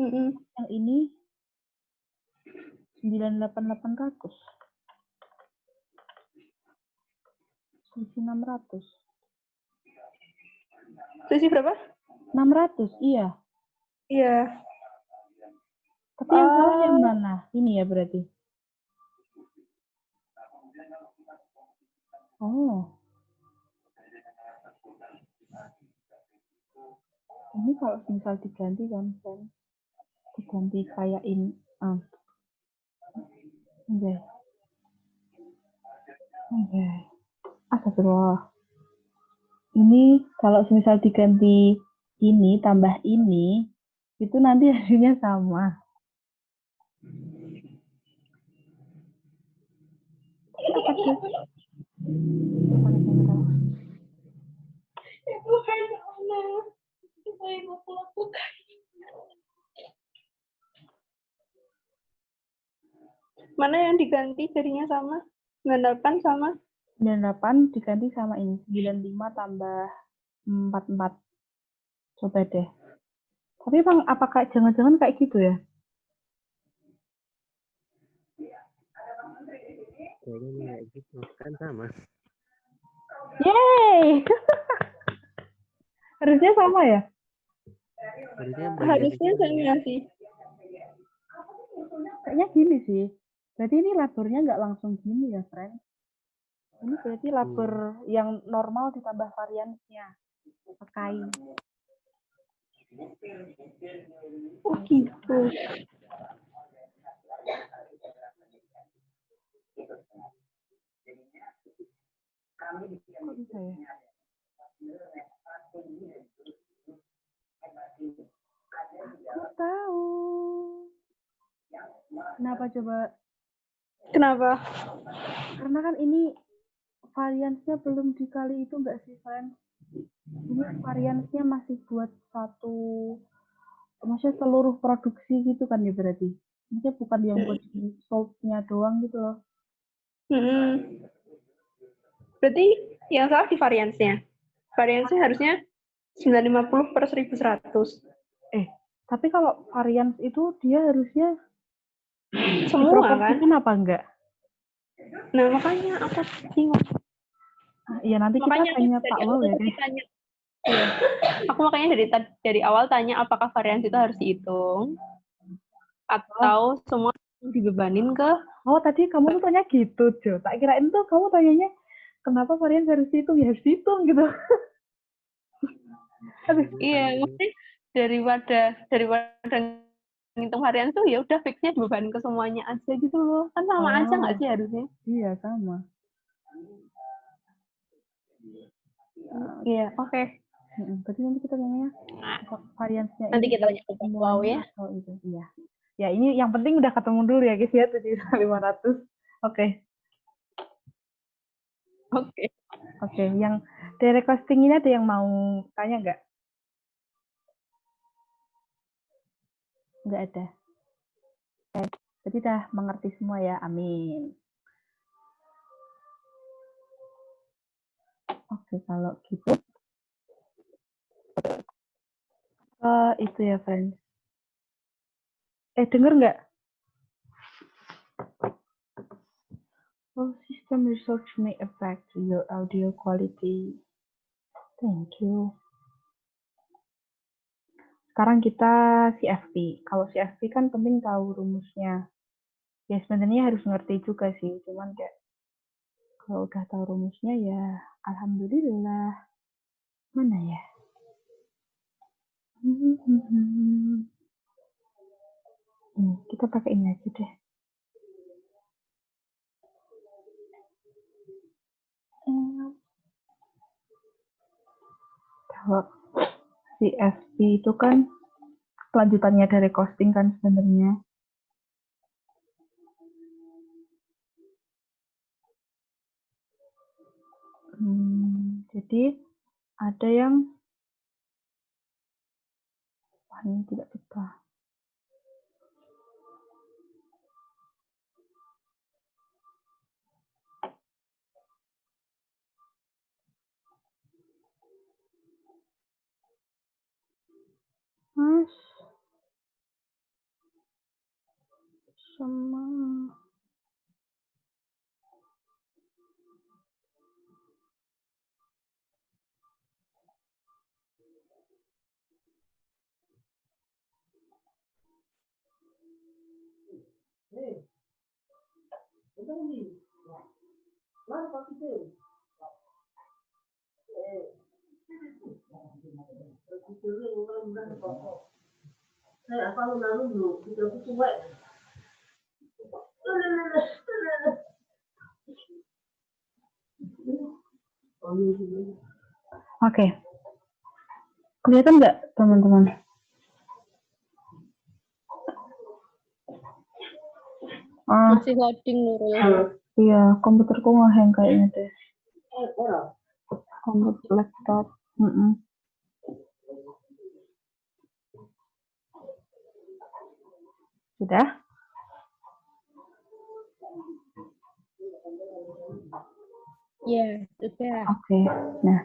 Yang ini 98.800. Selisih 600.
Selisih berapa?
600, iya.
Iya.
Tapi yang salah yang mana? Ini ya berarti. Oh. Ini kalau misal diganti kan, diganti kayak ini. Enggak. Astagfirullah. Ini kalau misal diganti ini tambah ini, itu nanti hasilnya sama. Apa sih?
Tuhan Allah. Apa yang aku lakukan? Mana yang diganti jadinya sama? 98 sama?
98 diganti sama ini. 95 tambah 44. Coba deh. Tapi Bang, apakah jangan-jangan kayak gitu ya?
Kayaknya ini kayak gitu. Kan sama.
Yeay! Harusnya sama ya?
Harusnya sama sih.
Kayaknya gini sih. Berarti ini labornya nggak langsung gini ya, friend? Ini berarti labor yang normal ditambah variannya. Pakai.
Oh gitu.
Kok bisa ya? Aku tahu. Kenapa coba?
Kenapa?
Karena kan ini variansnya belum dikali itu nggak sih, friend? Ini variansnya masih buat satu, maksudnya seluruh produksi gitu kan ya berarti? Maksudnya bukan yang buat di sold-nya doang gitu loh.
Berarti yang salah di variansnya. Variansnya harusnya 950 per 1100.
Tapi kalau varians itu dia harusnya
Semua kan?
diproporsikan apa enggak?
Nah makanya aku bingung.
Iya nanti
Makanya
kita tanya Pak Wal ya guys.
Iya. Aku makanya dari awal tanya apakah varians itu harus dihitung atau semua dibebanin ke.
Oh tadi kamu tuh tanya gitu Jo. Tak kirain tuh kamu tanyanya kenapa varians harus dihitung, ya harus dihitung gitu.
Iya, mesti daripada ngitung harian tuh ya udah fixnya dibebanin ke semuanya aja gitu loh. Kan sama aja nggak sih harusnya?
Iya sama.
Iya, oke.
Berarti nanti kita tanya variansnya
Nanti
ini
kita tanya ke Wow ya.
atau itu. Iya. Ya ini yang penting udah ketemu dulu ya guys ya 7.500. Oke. Oke, yang direct costing ini ada yang mau tanya nggak? Nggak ada. Jadi udah mengerti semua ya, amin. Oke, kalau gitu. Itu ya, friends. Denger nggak? Oh, system research may affect your audio quality. Thank you. Sekarang kita CFP. Kalau CFP kan penting tahu rumusnya. Ya sebenarnya harus ngerti juga sih, cuman kayak kalau udah tahu rumusnya ya alhamdulillah. Mana ya? Kita pakai ini aja deh. Kalau CFP itu kan kelanjutannya dari costing kan sebenarnya. Jadi ada yang ini tidak betah. Mas sama Oke. Kelihatan nggak teman-teman?
Masih loading Nurul.
Iya, komputerku nge-hang kayaknya deh. Komputer laptop. Sudah?
Ya, sudah.
Oke. Nah.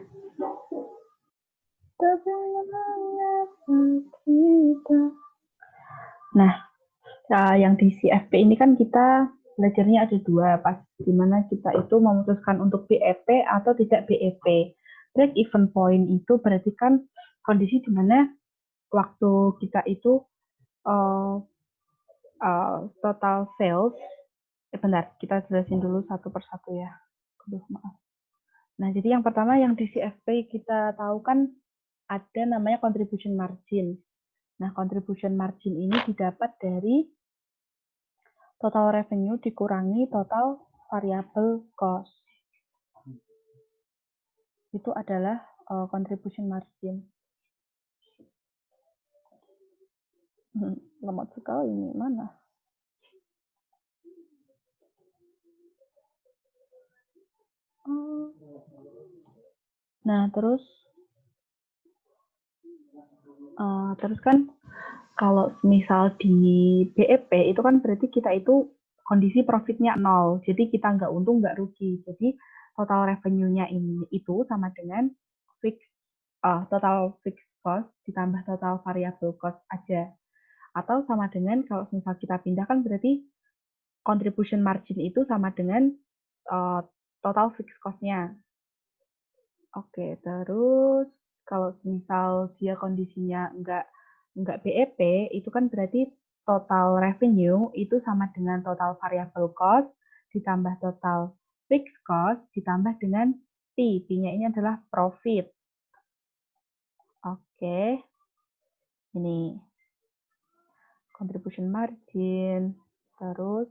Nah, yang di CFP ini kan kita belajarnya ada dua, pas dimana kita itu memutuskan untuk BEP atau tidak BEP. Break even point itu berarti kan kondisi dimana waktu kita itu total sales. Bentar, kita jelasin dulu satu persatu ya. Aduh, maaf. Nah, jadi yang pertama yang di CFP kita tahu kan ada namanya contribution margin. Nah, contribution margin ini didapat dari total revenue dikurangi total variable cost. Itu adalah contribution margin. Lemot sekali ini, mana? Nah, terus kan kalau misal di BEP itu kan berarti kita itu kondisi profitnya 0, jadi kita nggak untung nggak rugi. Jadi total revenue-nya itu sama dengan total fixed cost ditambah total variable cost aja. Atau sama dengan kalau misal kita pindah kan berarti contribution margin itu sama dengan total fixed cost-nya. Oke, terus kalau misal dia kondisinya nggak BEP, itu kan berarti total revenue itu sama dengan total variable cost ditambah total fixed cost ditambah dengan P. P-nya ini adalah profit. Oke. Ini contribution margin. Terus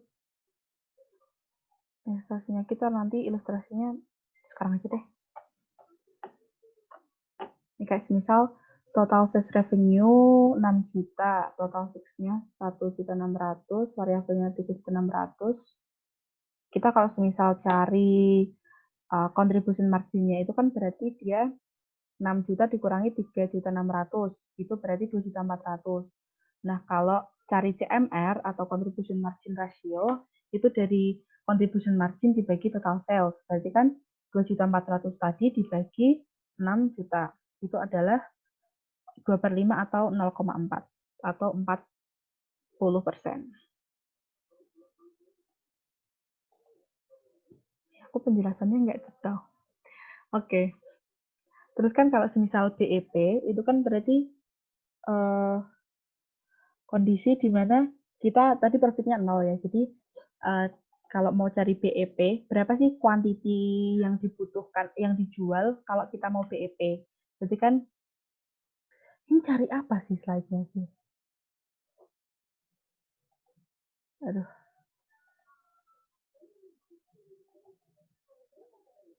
ilustrasinya kita nanti ilustrasinya sekarang aja deh. Ini kayak misal total sales revenue 6 juta, total fixed-nya 1.600.000, variabelnya 3.600.000. Kita kalau misal cari contribution margin-nya itu kan berarti dia 6 juta dikurangi 3.600.000, itu berarti 2.400.000. Nah, kalau cari CMR atau contribution margin ratio, itu dari contribution margin dibagi total sales. Berarti kan 2.400.000 tadi dibagi 6 juta. Itu adalah 2/5 atau 0,4 atau 4 10%. Aku penjelasannya nggak detail. Oke. Terus kan kalau semisal BEP, itu kan berarti kondisi di mana kita tadi profitnya 0 ya. Jadi kalau mau cari BEP, berapa sih kuantiti yang dibutuhkan, yang dijual kalau kita mau BEP? Berarti kan, ini cari apa sih slide-nya sih? Aduh.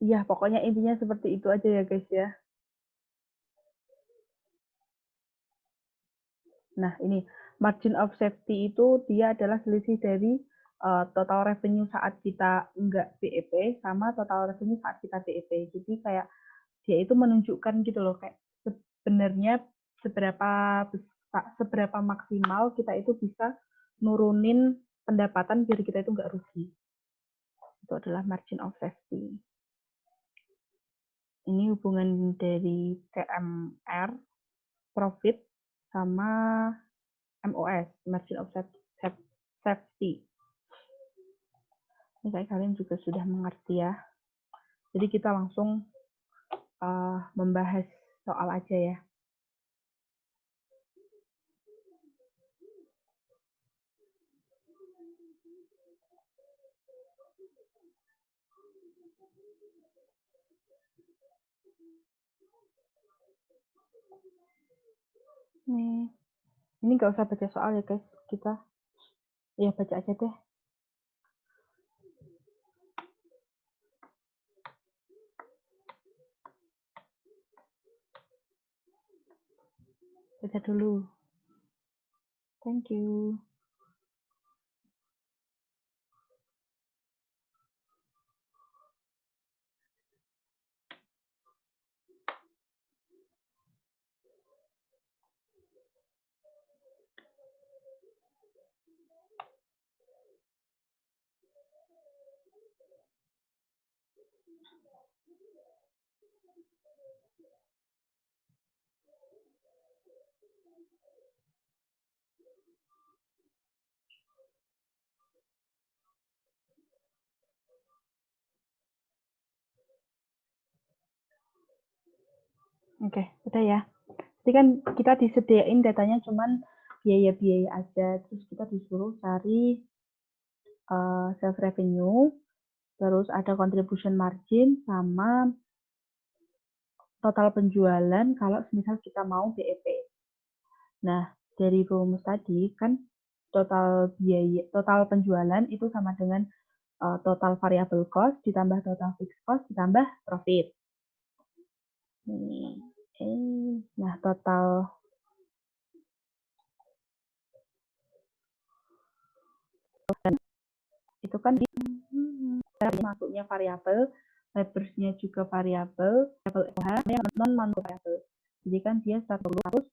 Iya, pokoknya intinya seperti itu aja ya guys ya. Nah, ini margin of safety itu dia adalah selisih dari total revenue saat kita enggak BEP sama total revenue saat kita BEP. Jadi kayak dia itu menunjukkan gitu loh, kayak sebenarnya seberapa maksimal kita itu bisa nurunin pendapatan biar kita itu enggak rugi. Itu adalah margin of safety. Ini hubungan dari TMR, profit, sama MOS, margin of safety. Ini kayak kalian juga sudah mengerti ya. Jadi kita langsung membahas soal aja ya. Nih, ini nggak usah baca soal ya guys, kita ya baca aja deh. Baca dulu. Thank you. Oke, udah ya. Jadi kan kita disediain datanya cuman biaya-biaya aja, terus kita disuruh cari sales revenue, terus ada contribution margin, sama total penjualan kalau misal kita mau BEP. Nah, dari rumus tadi kan total penjualan itu sama dengan total variable cost ditambah total fixed cost ditambah profit. Nah, total itu kan masuknya variabel, leversnya juga variabel, variabel yang non variabel. Jadi kan dia 140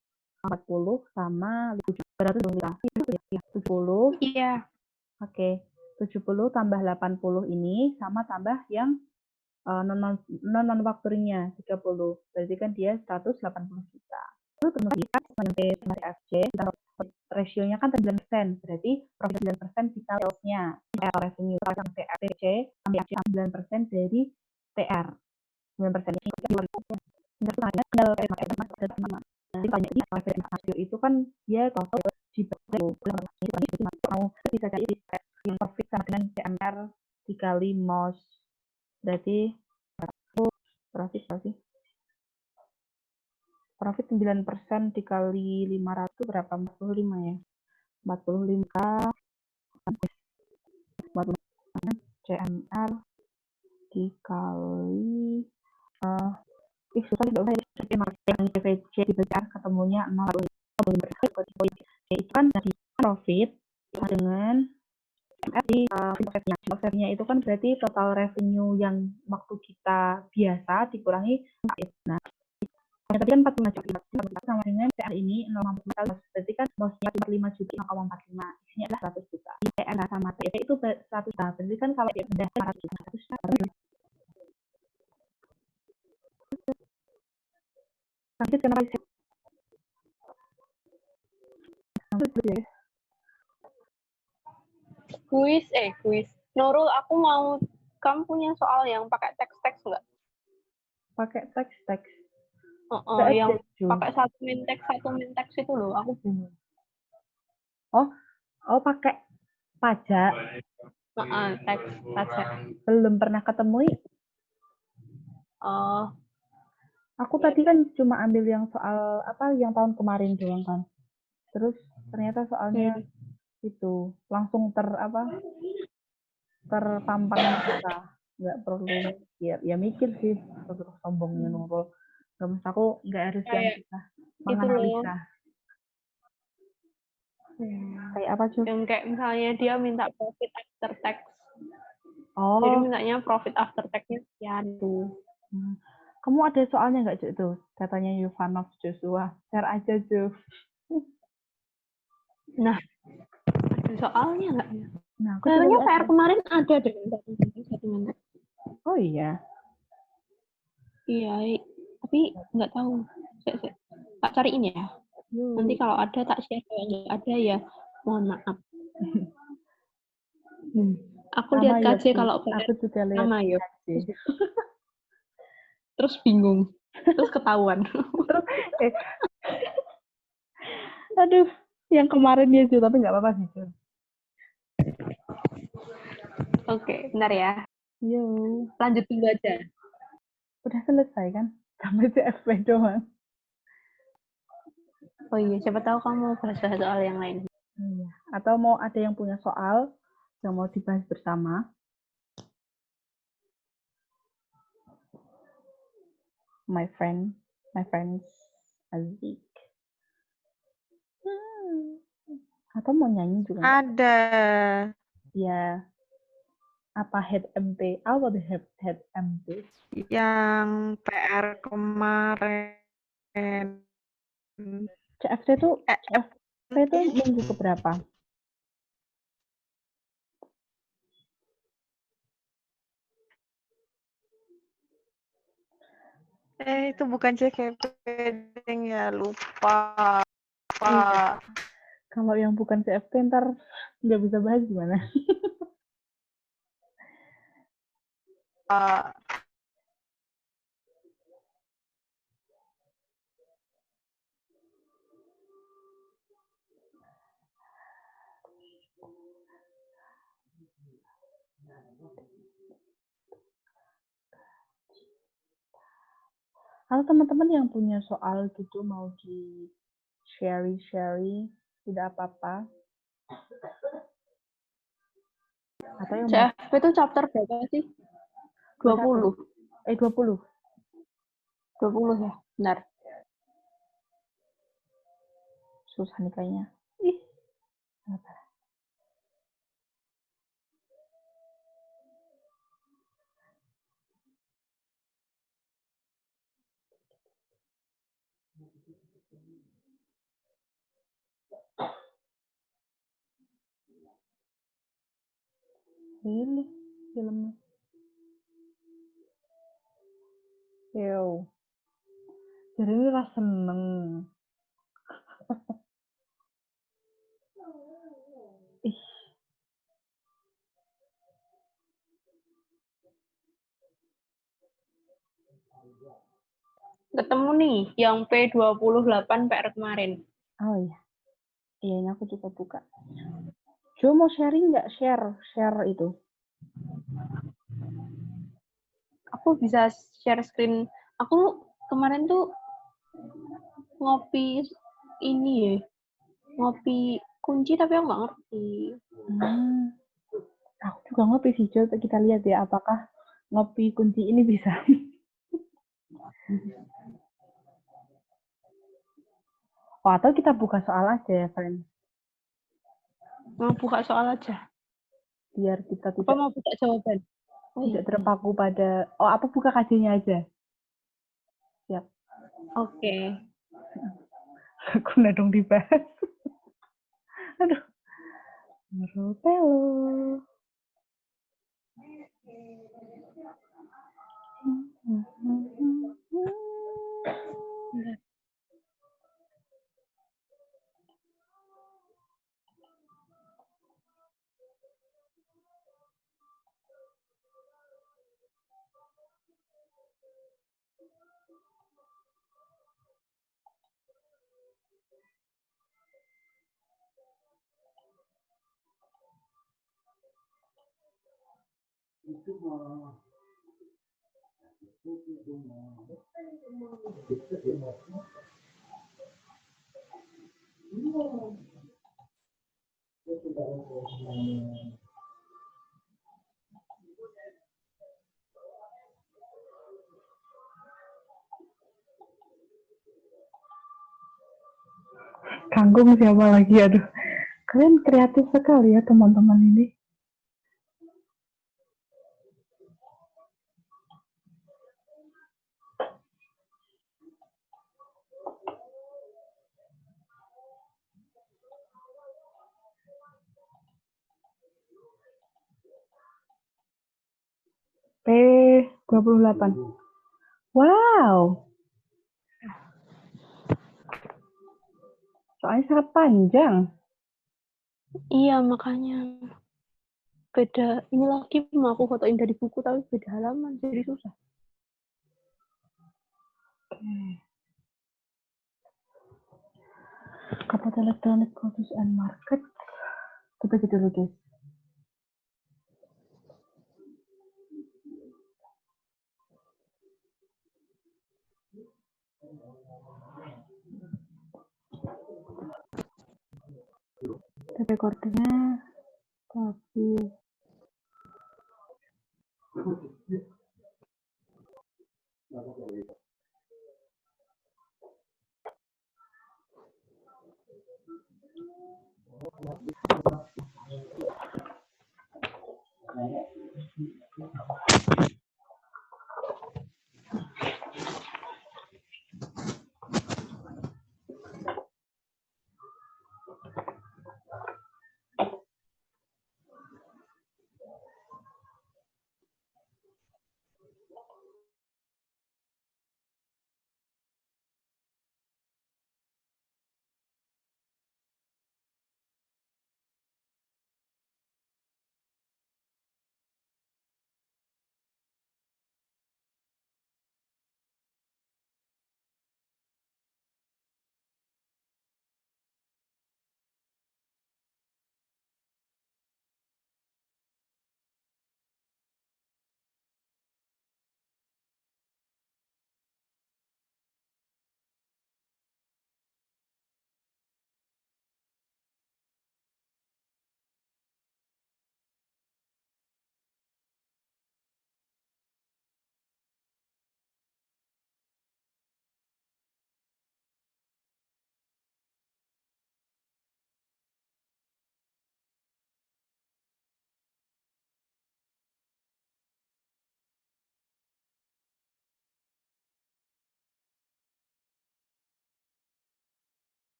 sama 70.
Iya.
Oke, 70 tambah 80 ini sama tambah yang non-manufacturingnya 30. Berarti kan dia 180 juta. Terus kemudian FC, rasionya kan 9%. Berarti profit 9% kita sales-nya. Atau revenue. FC ambil 9% dari TR. 9% ini itu kan dia total mau bisa cari yang profit sama dengan CMR dikali MOS, berarti profit 9% dikali 500 berapa? 45 ya, 45 CMR dikali susah nggak usah yang CVC dibesar ketemunya 0,5 itu kan dari profit dengan offsetnya itu kan berarti total revenue yang waktu kita biasa dikurangi. Nah, tadi kan 45 juta sama dengan TR ini 0,45, berarti kan bosnya 45 juta 0,45, isinya adalah 100 juta. TR sama TP itu 100 juta, berarti kan kalau dia sudah 100 juta, 100 juta. Lanjut kenapa
Kuis. Nurul, aku mau kamu punya soal yang pakai teks-teks nggak?
Pakai teks-teks.
Yang
Ju.
pakai satu min teks itu loh, aku bingung.
Oh, pakai pajak.
Teks pajak.
Belum pernah ketemu.
Oh,
Aku tadi kan cuma ambil yang soal yang tahun kemarin doang kan. Terus ternyata soalnya itu langsung terpampang mata. Nggak perlu mikir. Ya mikir sih, terus sombongnya Nurul. Terus aku nggak harus yang
kayak
susah
itu
menganalisa. Kayak apa cuy?
yang kayak misalnya dia minta profit after tax.
Oh,
Jadi mintanya profit after tax-nya sekian tuh.
kamu ada soalnya nggak cuy itu? Katanya Yuvanov Joshua. Share aja cuy.
Nah, ada soalnya nggak ya?
Nah, aku
Kayaknya
juga
PR kemarin ada deh satu min tax.
Oh iya.
Iya, tapi nggak tahu. Tak cariin ya. Nanti kalau ada tak share, kalau nggak ada ya mohon maaf. Aku
Sama
lihat
ya,
KJ
Bu.
kalau
Aku juga lihat
sama ya.
KJ.
Terus bingung, terus ketahuan.
Aduh, yang kemarin ya Ju, tapi nggak apa-apa sih Ju.
Oke, bentar ya.
Yo.
Lanjut dulu aja.
Udah selesai kan? Sampai CFP doang.
Oh iya, siapa tahu kamu bahas soal yang lain.
Iya. Atau mau ada yang punya soal yang mau dibahas bersama? My friends Azik. Atau mau nyanyi juga?
Ada.
Ya. Apa head MP? Apa the head MP?
Yang PR kemarin.
CFT tuh minggu keberapa?
Itu bukan CKP ya, lupa.
Iya. Kalau yang bukan CFT ntar nggak bisa bahas gimana? Kalau teman-teman yang punya soal gitu mau di sharing, tidak apa-apa. Atau yang
CFP itu chapter berapa sih? 20.
20.
20 ya, benar.
Susah nih kayaknya. Apa? Ini filmnya. Yo. Jadi ini rasa seneng. Ih.
Ketemu nih yang P28 PR kemarin.
Oh iya. Iya, ini aku juga buka. Jo mau sharing nggak? Share itu.
Aku bisa share screen. Aku kemarin tuh ngopi ini ya. Ngopi kunci tapi aku nggak ngerti.
Aku juga ngopi sih, Jo. Kita lihat ya apakah ngopi kunci ini bisa. Oh, atau kita buka soal aja ya, friend.
Mau buka soal aja.
Biar kita
Apa mau buka jawaban?
Tidak terpaku pada... Oh, apa buka kajiannya aja? Siap.
Oke.
Aku dong dibahas. Aduh. Merupelo. Kangkung siapa lagi? Aduh, kalian kreatif sekali ya teman-teman ini. P28. Wow, soalnya sangat panjang.
Iya, makanya. Beda, ini lagi mau aku fotoin dari buku, tapi beda halaman, jadi susah.
Capital Electronic Products and Market. Kita gitu dulu, guys. Recordingnya tapi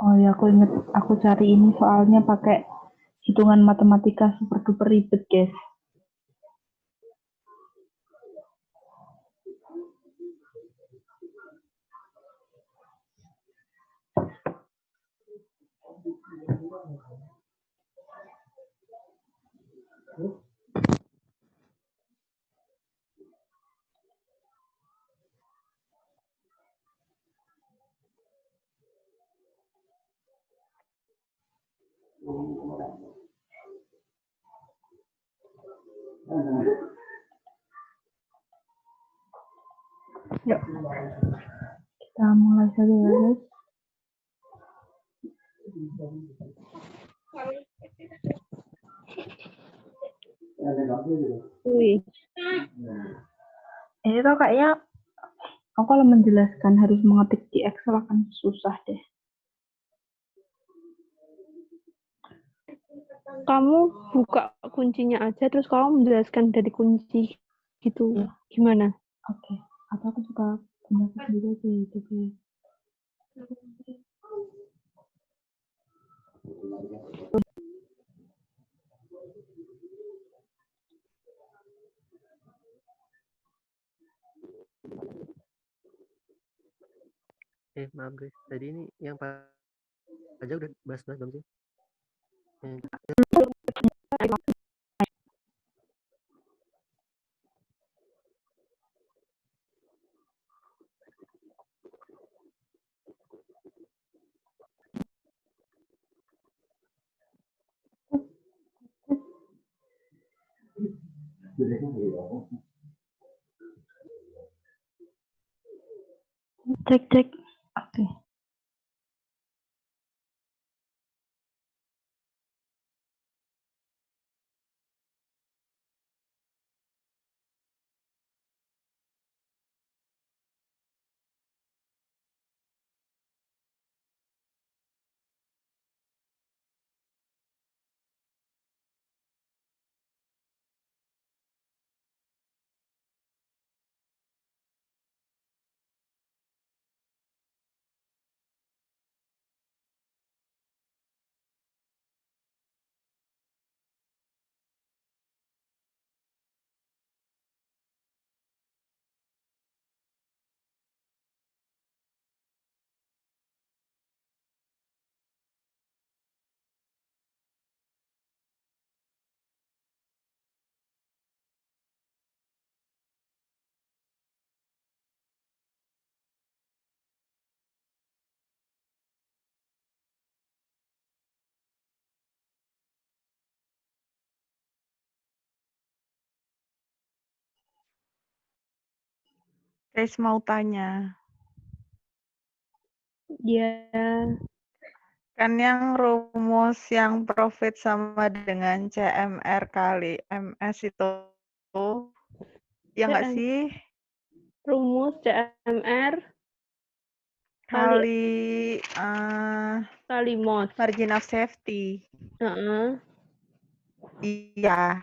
oh ya aku inget aku cari ini soalnya pakai hitungan matematika super duper ribet, guys. Yuk, kita mulai saja ya, guys.
Wih,
Ini tuh kayaknya aku kalau menjelaskan harus mengetik di Excel akan susah deh.
kamu buka kuncinya aja, terus kamu menjelaskan dari kunci gitu.
Iya.
Gimana?
Oke, atau aku suka punya sendiri aja gitu, guys.
Maaf guys, tadi ini yang pajak udah bahas-bahas belum sih?
Cek. Oke.
Guys mau tanya.
Ya,
Kan yang rumus yang profit sama dengan CMR kali MS itu ya nggak
CM.
sih?
Rumus CMR
Kali
kali mod.
margin of safety.
Heeh.
Iya.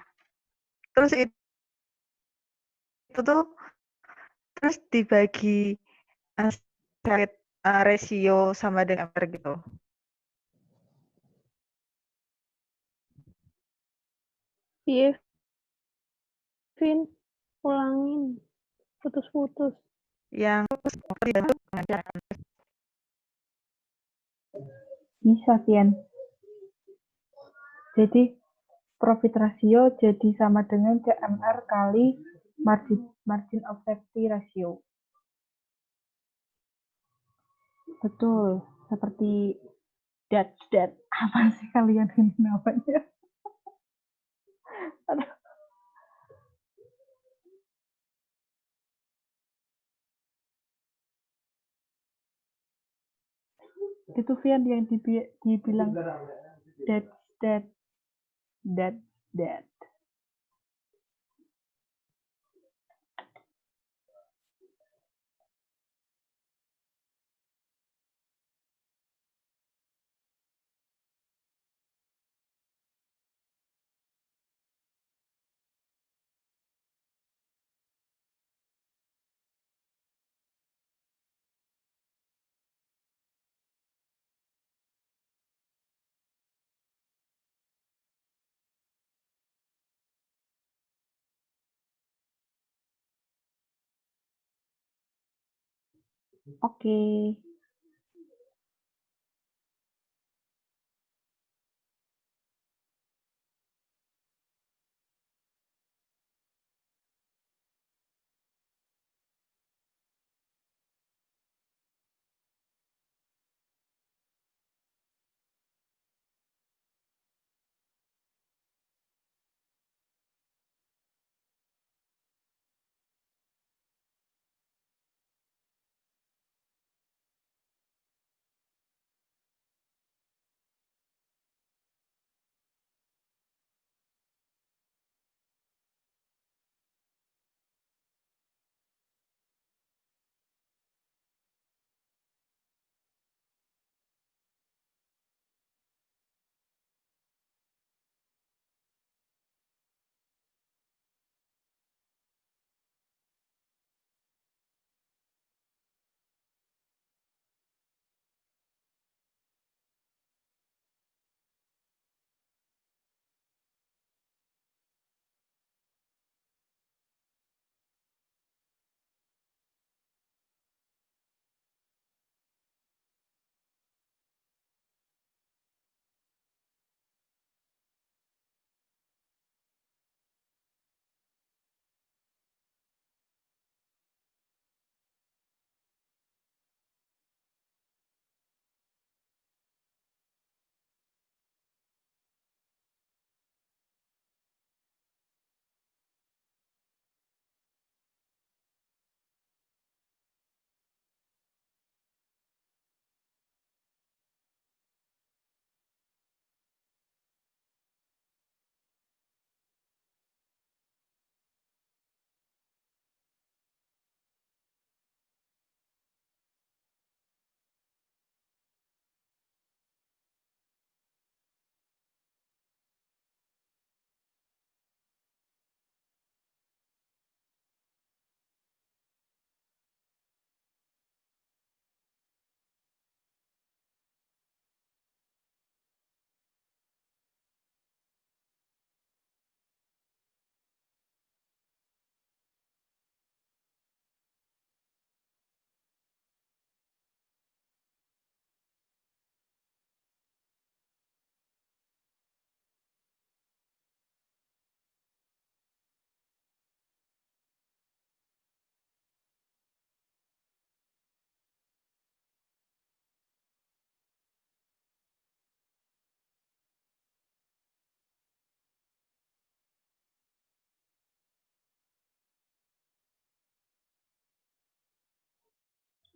Terus itu tuh terus dibagi ratio sama dengan MR gitu.
Iya, Vin, ulangin. Putus-putus.
Yang
Bisa, Pian. Jadi profit ratio jadi sama dengan CMR kali margin of safety ratio. Betul, seperti that. Apa sih kalian ini namanya? Itu Vian yang dibilang that. Oke.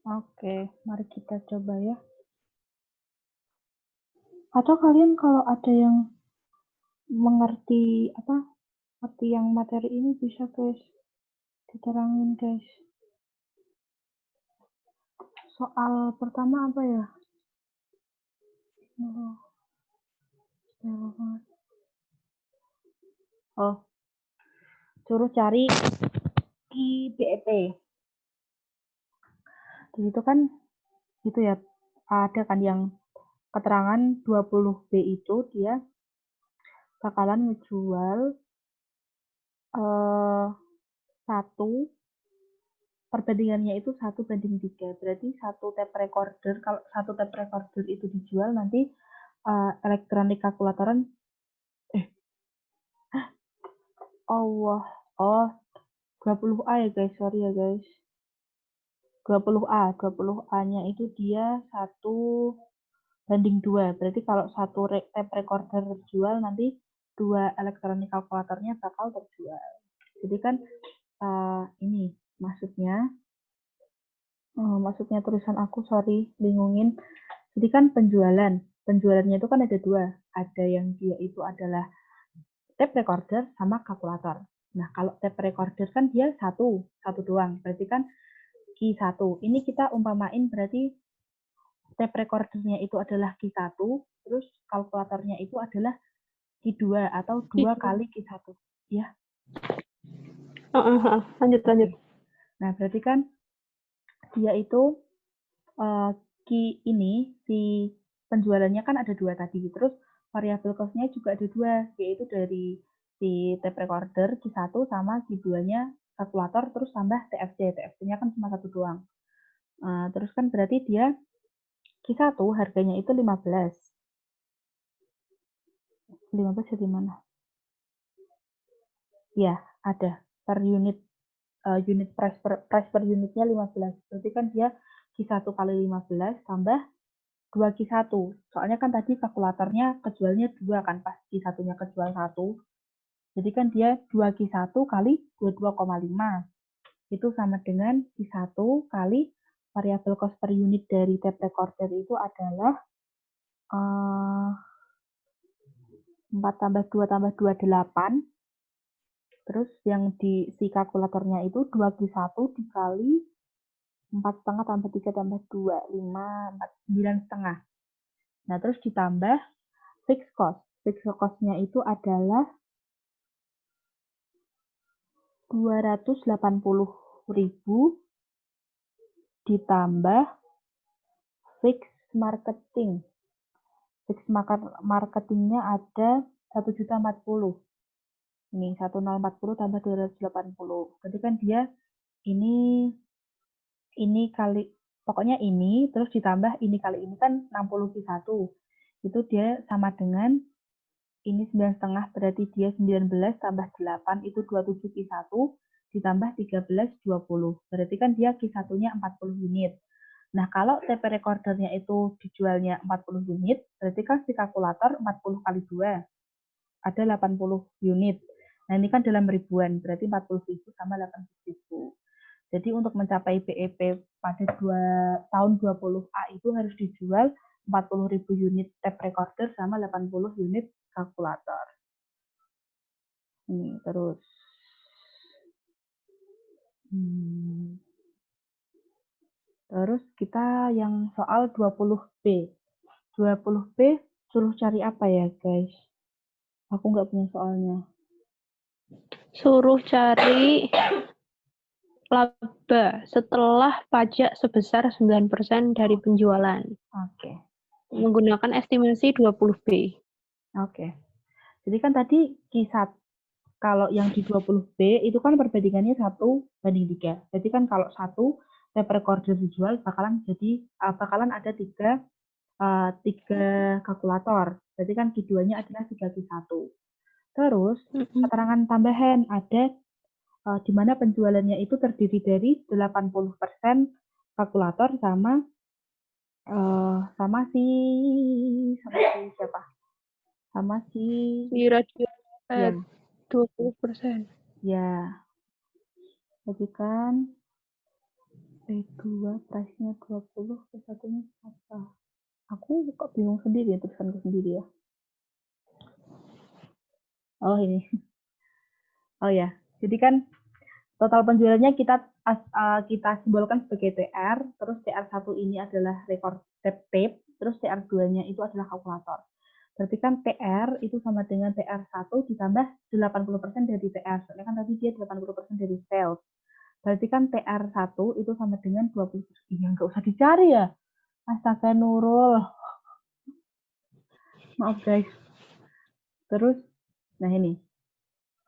Oke, mari kita coba ya. Atau kalian kalau ada yang mengerti arti yang materi ini bisa guys diterangin guys. Soal pertama apa ya? Suruh cari BEP. Di situ kan gitu ya, ada kan yang keterangan 20B itu dia bakalan ngejual satu perbandingannya itu 1:3. Berarti satu tape recorder, kalau satu tape recorder itu dijual nanti elektronik kalkulatoran 20A ya guys, sorry ya guys. 20A-nya itu dia 1:2. Berarti kalau satu tape recorder terjual nanti 2 elektronik kalkulatornya bakal terjual. Jadi kan ini maksudnya tulisan aku, sorry, bingungin. Jadi kan penjualannya itu kan ada 2. Ada yang dia itu adalah tape recorder sama kalkulator. Nah, kalau tape recorder kan dia satu doang. Berarti kan Q1. Ini kita umpamain berarti tape recordernya itu adalah Q1, terus kalkulatornya itu adalah Q2 atau 2 kali Q1. Ya.
Lanjut.
Nah, berarti kan dia itu si penjualannya kan ada 2 tadi. Terus variabel cost-nya juga ada 2, yaitu dari si tape recorder Q1 sama Q2-nya kalkulator, terus tambah TFC. TFC-nya kan cuma 1 doang. Terus kan berarti dia Q1 harganya itu 15. 15 jadi mana? Ya, ada per unit price per unitnya 15. Berarti kan dia Q1 kali 15 tambah 2 Q1. Soalnya kan tadi kalkulatornya kejualnya 2 kan, pas Q1-nya kejual 1. Jadi kan dia 2 Q1 kali 22,5. Itu sama dengan Q1 kali variabel cost per unit dari tape recorder itu adalah 4 tambah 2 tambah 2, 8. Terus yang di si kalkulatornya itu 2Q1 dikali 4,5 tambah 3 tambah 2, 5, 9,5. Nah, terus ditambah fixed cost. Fixed cost-nya itu adalah 280.000 ditambah fixed marketing. Fixed marketingnya ada 1.040.000. Ini 1.040 tambah 280. Berarti kan dia ini kali, pokoknya ini, terus ditambah ini kali ini kan 60 Q1. Itu dia sama dengan ini 9,5, berarti dia 19 tambah 8 itu 27 Q1 ditambah 13, 20. Berarti kan dia Q1-nya 40 unit. Nah, kalau TP recordernya itu dijualnya 40 unit, berarti kan si kalkulator 40 kali 2. Ada 80 unit. Nah, ini kan dalam ribuan, berarti 40.000 sama 80.000. Jadi untuk mencapai BEP pada tahun 20A itu harus dijual 40.000 unit tape recorder sama 80 unit kalkulator. Ini terus. Terus kita yang soal 20B. 20B suruh cari apa ya guys? Aku nggak punya soalnya.
Suruh cari laba setelah pajak sebesar 9% dari penjualan.
Oke.
Menggunakan estimasi 20B.
Oke. Jadi kan tadi Q1, kalau yang di 20B itu kan perbandingannya 1:3. Jadi kan kalau satu tape recorder dijual bakalan ada 3 kalkulator. Jadi kan Q2-nya adalah 3 Q1. Terus keterangan tambahan ada di mana penjualannya itu terdiri dari 80% kalkulator sama siapa? Sama si
radio
ya.
20%.
Ya. Jadi kan P2 price-nya 20, P1-nya apa? Aku kok bingung sendiri ya, tulisanku sendiri ya. Oh ini. Oh ya, jadi kan total penjualannya kita simbolkan sebagai TR, terus TR1 ini adalah record tape, terus TR2-nya itu adalah kalkulator. Berarti kan TR itu sama dengan TR1 ditambah 80% dari TR. Soalnya kan tadi dia 80% dari sales. Berarti kan TR1 itu sama dengan 20%. Iya, nggak usah dicari ya. Astaga Nurul. Maaf guys. Terus, nah ini.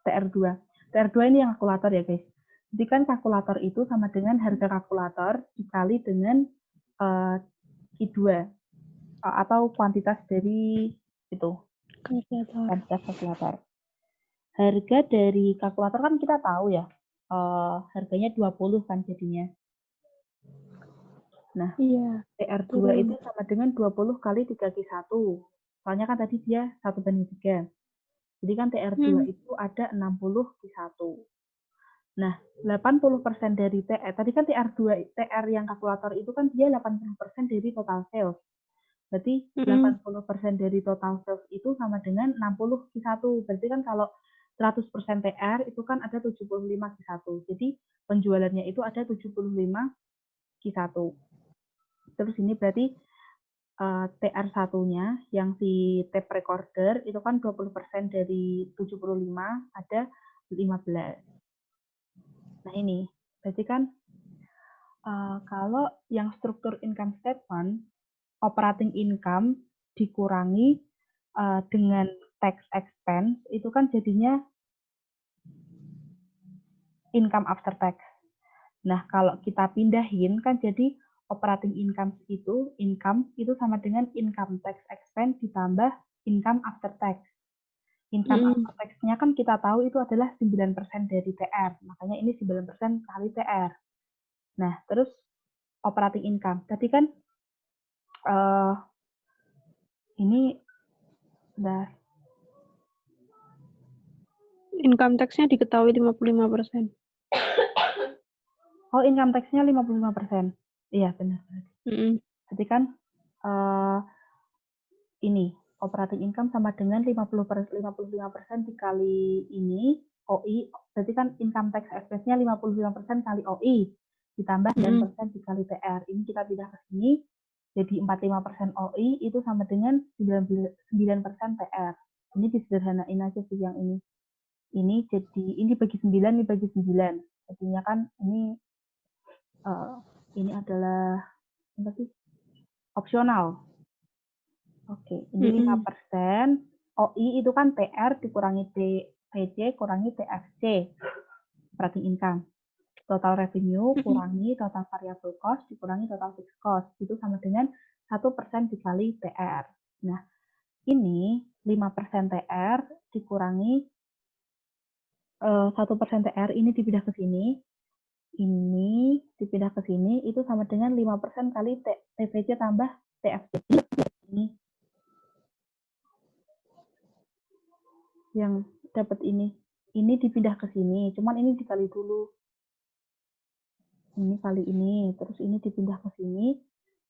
TR2. TR2 ini yang kalkulator ya guys. Jadi kan kalkulator itu sama dengan harga kalkulator dikali dengan Q2 atau kuantitas dari itu kuantitas kalkulator. Harga dari kalkulator kan kita tahu ya, harganya 20 kan jadinya. Nah,
Iya.
TR2 itu sama dengan 20 kali 3Q1. Soalnya kan tadi dia 1/3. Jadi kan TR2 itu ada 60Q1. Nah, 80% dari TR, tadi kan TR yang kalkulator itu kan dia 80% dari total sales. Berarti 80% dari total sales itu sama dengan 60Q1. Berarti kan kalau 100% TR itu kan ada 75Q1. Jadi penjualannya itu ada 75Q1. Terus ini berarti TR1-nya yang si tape recorder itu kan 20% dari 75 ada 15. Nah ini, berarti kan kalau yang struktur income statement, operating income dikurangi dengan tax expense, itu kan jadinya income after tax. Nah, kalau kita pindahin kan jadi operating income itu sama dengan income tax expense ditambah income after tax. Income after tax-nya kan kita tahu itu adalah 9% dari TR. Makanya ini 9% kali TR. Nah, terus operating income. Tadi kan ini udah
Income tax-nya diketahui 55%.
Oh, income tax-nya 55%. Iya, benar. Jadi kan ini operating income sama dengan 55% dikali ini OI, berarti kan income tax expense-nya 55% kali OI ditambah 9% dikali TR. Ini kita pindah ke sini, jadi 45% OI itu sama dengan 9% TR. Ini disederhanain aja sih yang ini. Ini jadi ini bagi 9, ini bagi 9. Jadinya kan ini adalah apa sih? Opsional. Oke, ini 5%. OI itu kan TR dikurangi TVC kurangi TFC. Operating income. Total revenue kurangi total variable cost dikurangi total fixed cost. Itu sama dengan 1% dikali TR. Nah, ini 5% TR dikurangi 1% TR ini dipindah ke sini. Ini dipindah ke sini, itu sama dengan 5% kali TVC tambah TFC. Ini yang dapat ini dipindah ke sini, cuman ini dikali dulu. Ini kali ini, terus ini dipindah ke sini.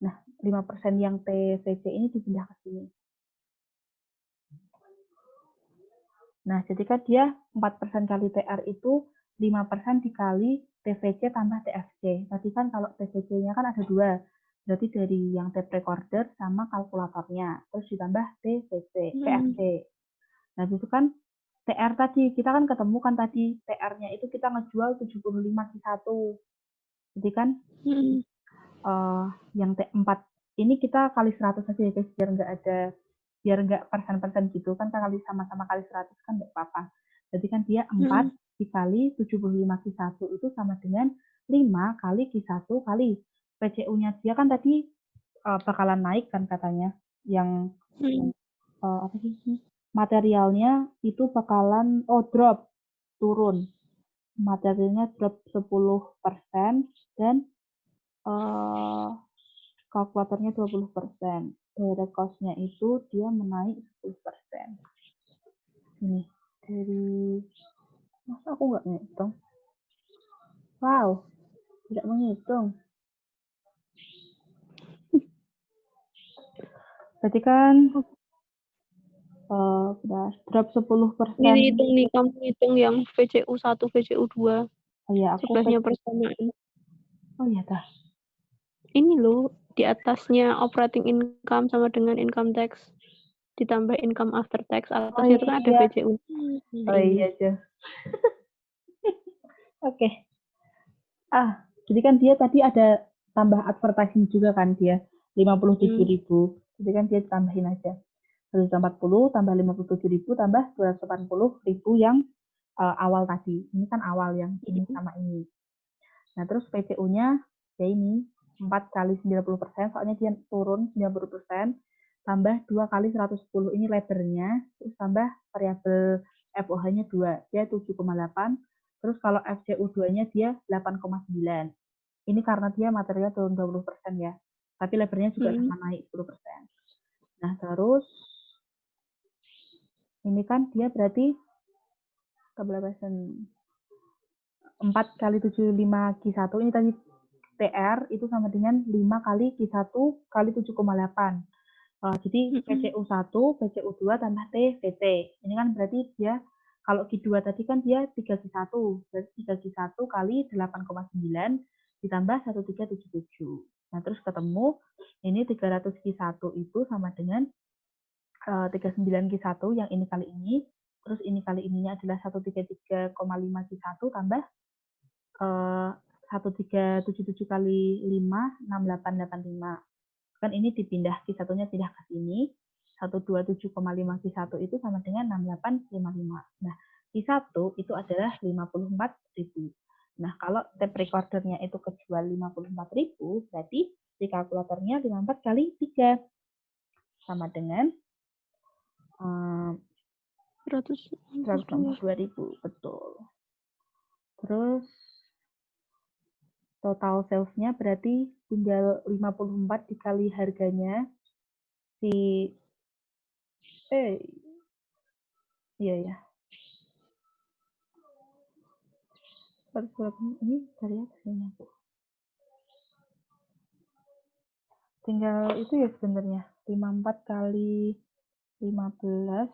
Nah, 5% yang TVC ini dipindah ke sini. Nah, jadi kan dia 4% kali TR itu 5% dikali TVC tambah TFC. Tadi kan kalau TVC-nya kan ada 2. Berarti dari yang tape recorder sama kalkulatornya. Terus ditambah TVC, TFC. Nah, itu kan TR tadi. Kita kan ketemu kan tadi TR-nya itu kita ngejual 75Q1. Jadi kan yang T4 ini kita kali 100 aja ya guys. Biar nggak persen-persen gitu kan kali sama-sama kali 100 kan nggak apa-apa. Jadi kan dia 4 dikali 75Q1 itu sama dengan 5 kali Q1 kali PCU-nya dia kan tadi bakalan naik kan katanya. Yang apa sih? Materialnya itu bakalan drop, turun. Materialnya drop 10% dan kalkulatornya 20%. Direct cost-nya itu dia menaik 10%. Ini dari masa aku nggak ngitung? Wow, tidak menghitung. Berarti kan drop 10%.
Ini hitung nih, kamu hitung yang VCU 1, VCU 2.
Oh ya, aku
Sebelahnya persamaan.
Oh ya, dah.
Ini loh, di atasnya operating income sama dengan income tax. Ditambah income after tax. Atasnya itu kan ada
iya.
VCU.
Oh iya, Jo. Oke. Jadi kan dia tadi ada tambah advertising juga kan dia 57.000. Jadi kan dia tambahin aja 140 tambah 57.000 tambah 280.000 yang awal tadi. Ini kan awal yang ini sama ini. Nah terus PCU-nya ya ini 4 kali 90%, soalnya dia turun 90%, tambah 2 kali 110, ini lebarnya, terus tambah variabel FOH-nya 2, dia 7,8, terus kalau FCU2-nya dia 8,9. Ini karena dia material turun 20% ya, tapi lebarnya juga sama naik 10%. Nah terus, ini kan dia berarti 4 kali 75 Q1, ini tadi TR itu sama dengan 5 kali Q1 kali 7,8. Jadi PCU1, PCU2 tambah TVT. Ini kan berarti dia, kalau Q2 tadi kan dia 3Q1. Berarti 3Q1 kali 8,9 ditambah 1377. Nah, terus ketemu ini 300 Q1 itu sama dengan 39 Q1 yang ini kali ini. Terus ini kali ininya adalah 133,5 Q1 tambah 1377 kali 5, 6885. Kan ini dipindah, Q1-nya pindah ke sini. 127,5 Q1 itu sama dengan 6855. Nah, Q1 itu adalah 54.000. Nah, kalau tape recordernya itu kejual 54.000, berarti di kalkulatornya 54 kali 3. Sama dengan 162.000, betul. Terus total sales-nya berarti tinggal 54 dikali harganya si iya ya. Ini dari atasnya aku. Tinggal itu ya sebenarnya 54 kali 15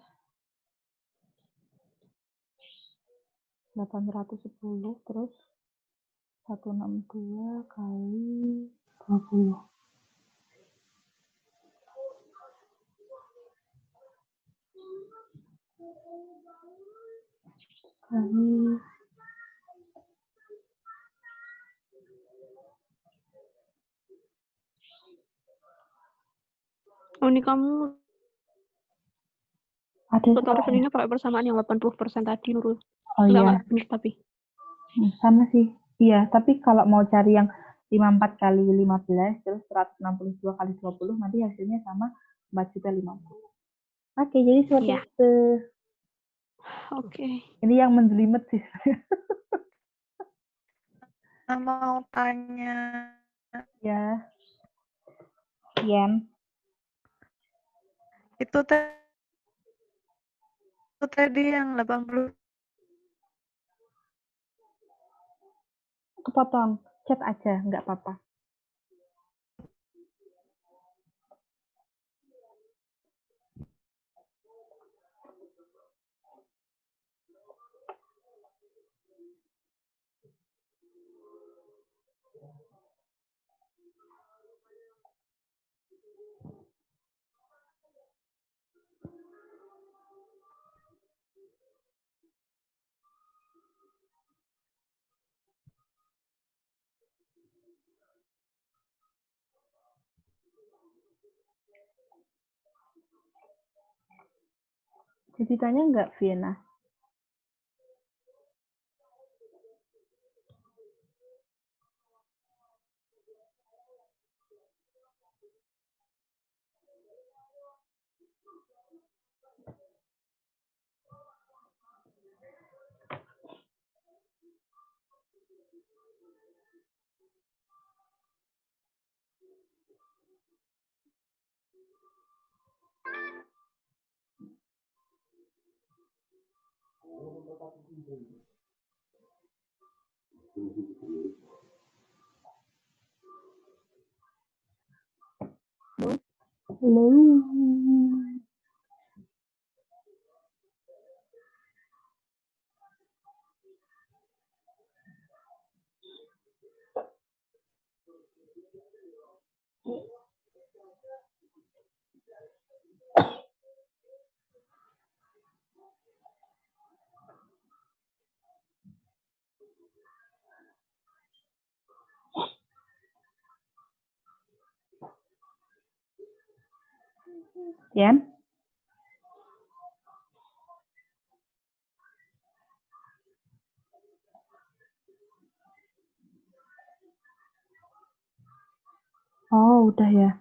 810 terus 162 kali 20 kali
ini kamu total revenue-nya pakai persamaan yang 80% tadi, Nurul.
Oh iya.
Enggak benar tapi.
Sama sih. Iya, tapi kalau mau cari yang 54 kali 15 terus 162 kali 20 nanti hasilnya sama 4.050. Oke, jadi seperti itu.
Oke.
Ini yang menjelimet sih.
Mau tanya.
Ya. Yen.
Itu tadi yang 80.
Kepotong. Chat aja, nggak apa-apa. Jadi tanya nggak, Vienna? Halo. Yan? Oh, udah ya.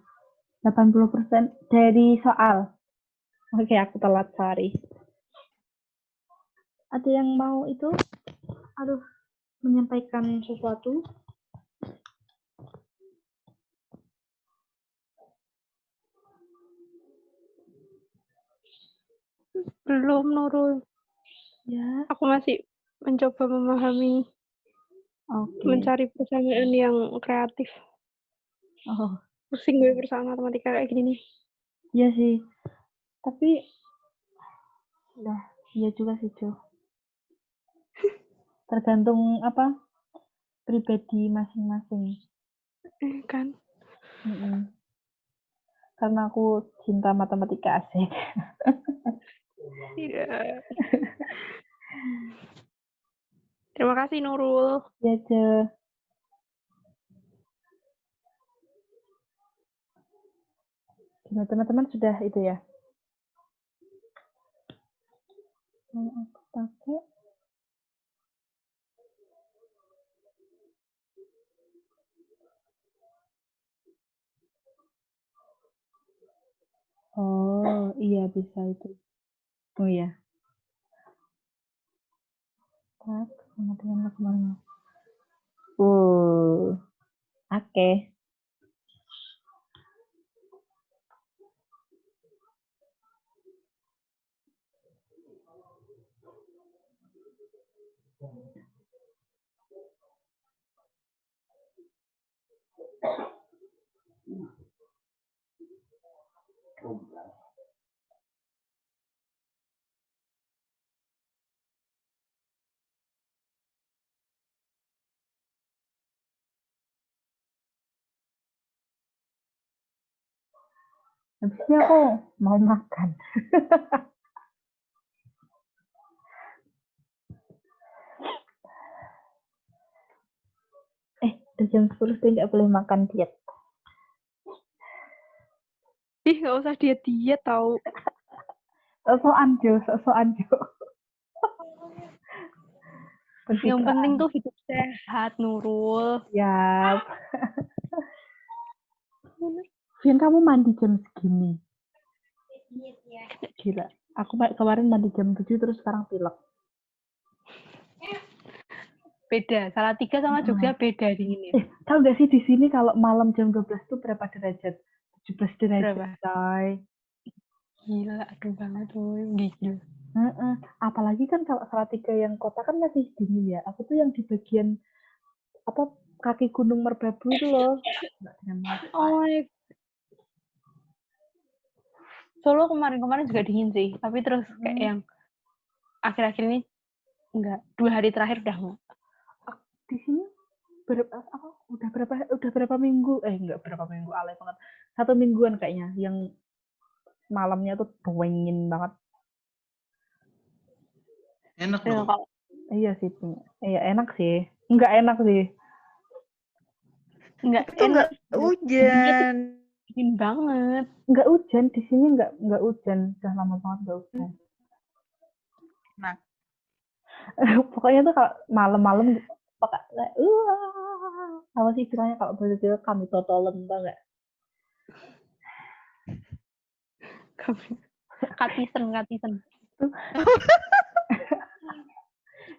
80% dari soal. Oke, aku telat, sorry. Ada yang mau itu? Aduh, menyampaikan sesuatu?
Belum, Nurul.
Ya,
Aku masih mencoba memahami,
oke.
mencari persamaan yang kreatif.
Oh,
Pusing gue persamaan matematika kayak gini nih.
iya sih. Tapi, udah, iya juga sih, Jo. Tergantung apa pribadi masing-masing.
Kan?
Mm-mm. Karena aku cinta matematika asik.
Tidak. Terima kasih, Nurul.
Ya, Jo. Gimana teman-teman sudah itu ya? Mau aku pakai? Oh, iya bisa itu. Oh iya. Tak, sama dengan kemana? Oke. Habisnya aku mau makan. Udah jam 10 tuh nggak boleh makan diet.
Ih, nggak usah diet-diet tau.
So-soan Jo.
Yang penting tuh hidup sehat, Nurul.
Ya. Vian, kamu mandi jam segini? Gila. Aku kemarin mandi jam 7 terus sekarang pilek.
Beda. Salatiga sama Jogja beda dinginnya.
Tahu nggak sih di sini kalau malam jam 12 tuh berapa derajat? 17 derajat,
Berapa?
coy.
Gila, aduh banget tuh. Gila.
Apalagi kan kalau Salatiga yang kota kan masih dingin ya. Aku tuh yang di bagian apa kaki Gunung Merbabu itu loh.
Oh my. Solo kemarin-kemarin juga dingin sih. Tapi terus kayak yang akhir-akhir ini enggak. 2 hari terakhir udah enggak.
Di sini udah berapa minggu? Enggak berapa minggu, alay banget. 1 mingguan kayaknya yang malamnya tuh dingin banget.
Enak dong.
Iya sih. Iya enak sih. Enggak enak sih.
Enggak
Itu enggak hujan.
Dingin banget.
Enggak hujan di sini, enggak hujan. Udah lama banget enggak hujan.
Nah,
Pokoknya tuh kalau malam-malam pakai apa sih istilahnya kalau bahasa Jawa kami totolen tau nggak?
Katisen.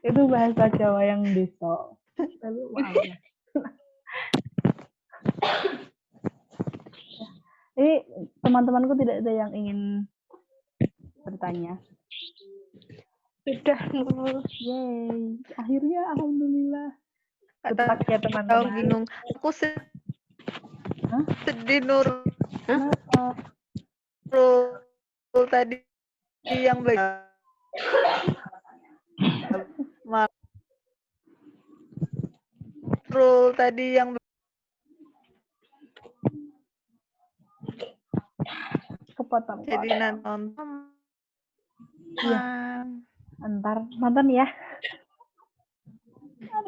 Itu bahasa Jawa yang desa. Tapi maaf ya. Ini teman-temanku tidak ada yang ingin bertanya.
Sudah, Nurul.
Yeay, akhirnya alhamdulillah. Tetap ya
tahu
teman-teman.
bingung. Aku sedih Nur.
Kenapa?
rule tadi yang rule tadi yang
Kepotong.
jadi nonton.
Iya. Ntar nonton ya.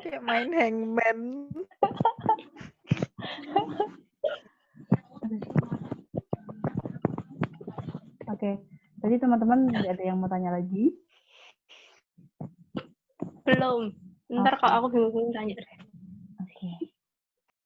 Kayak main hangman.
Oke. Jadi teman-teman ada yang mau tanya lagi?
Belum. Ntar
Oke.
kalau aku bingung tanya deh.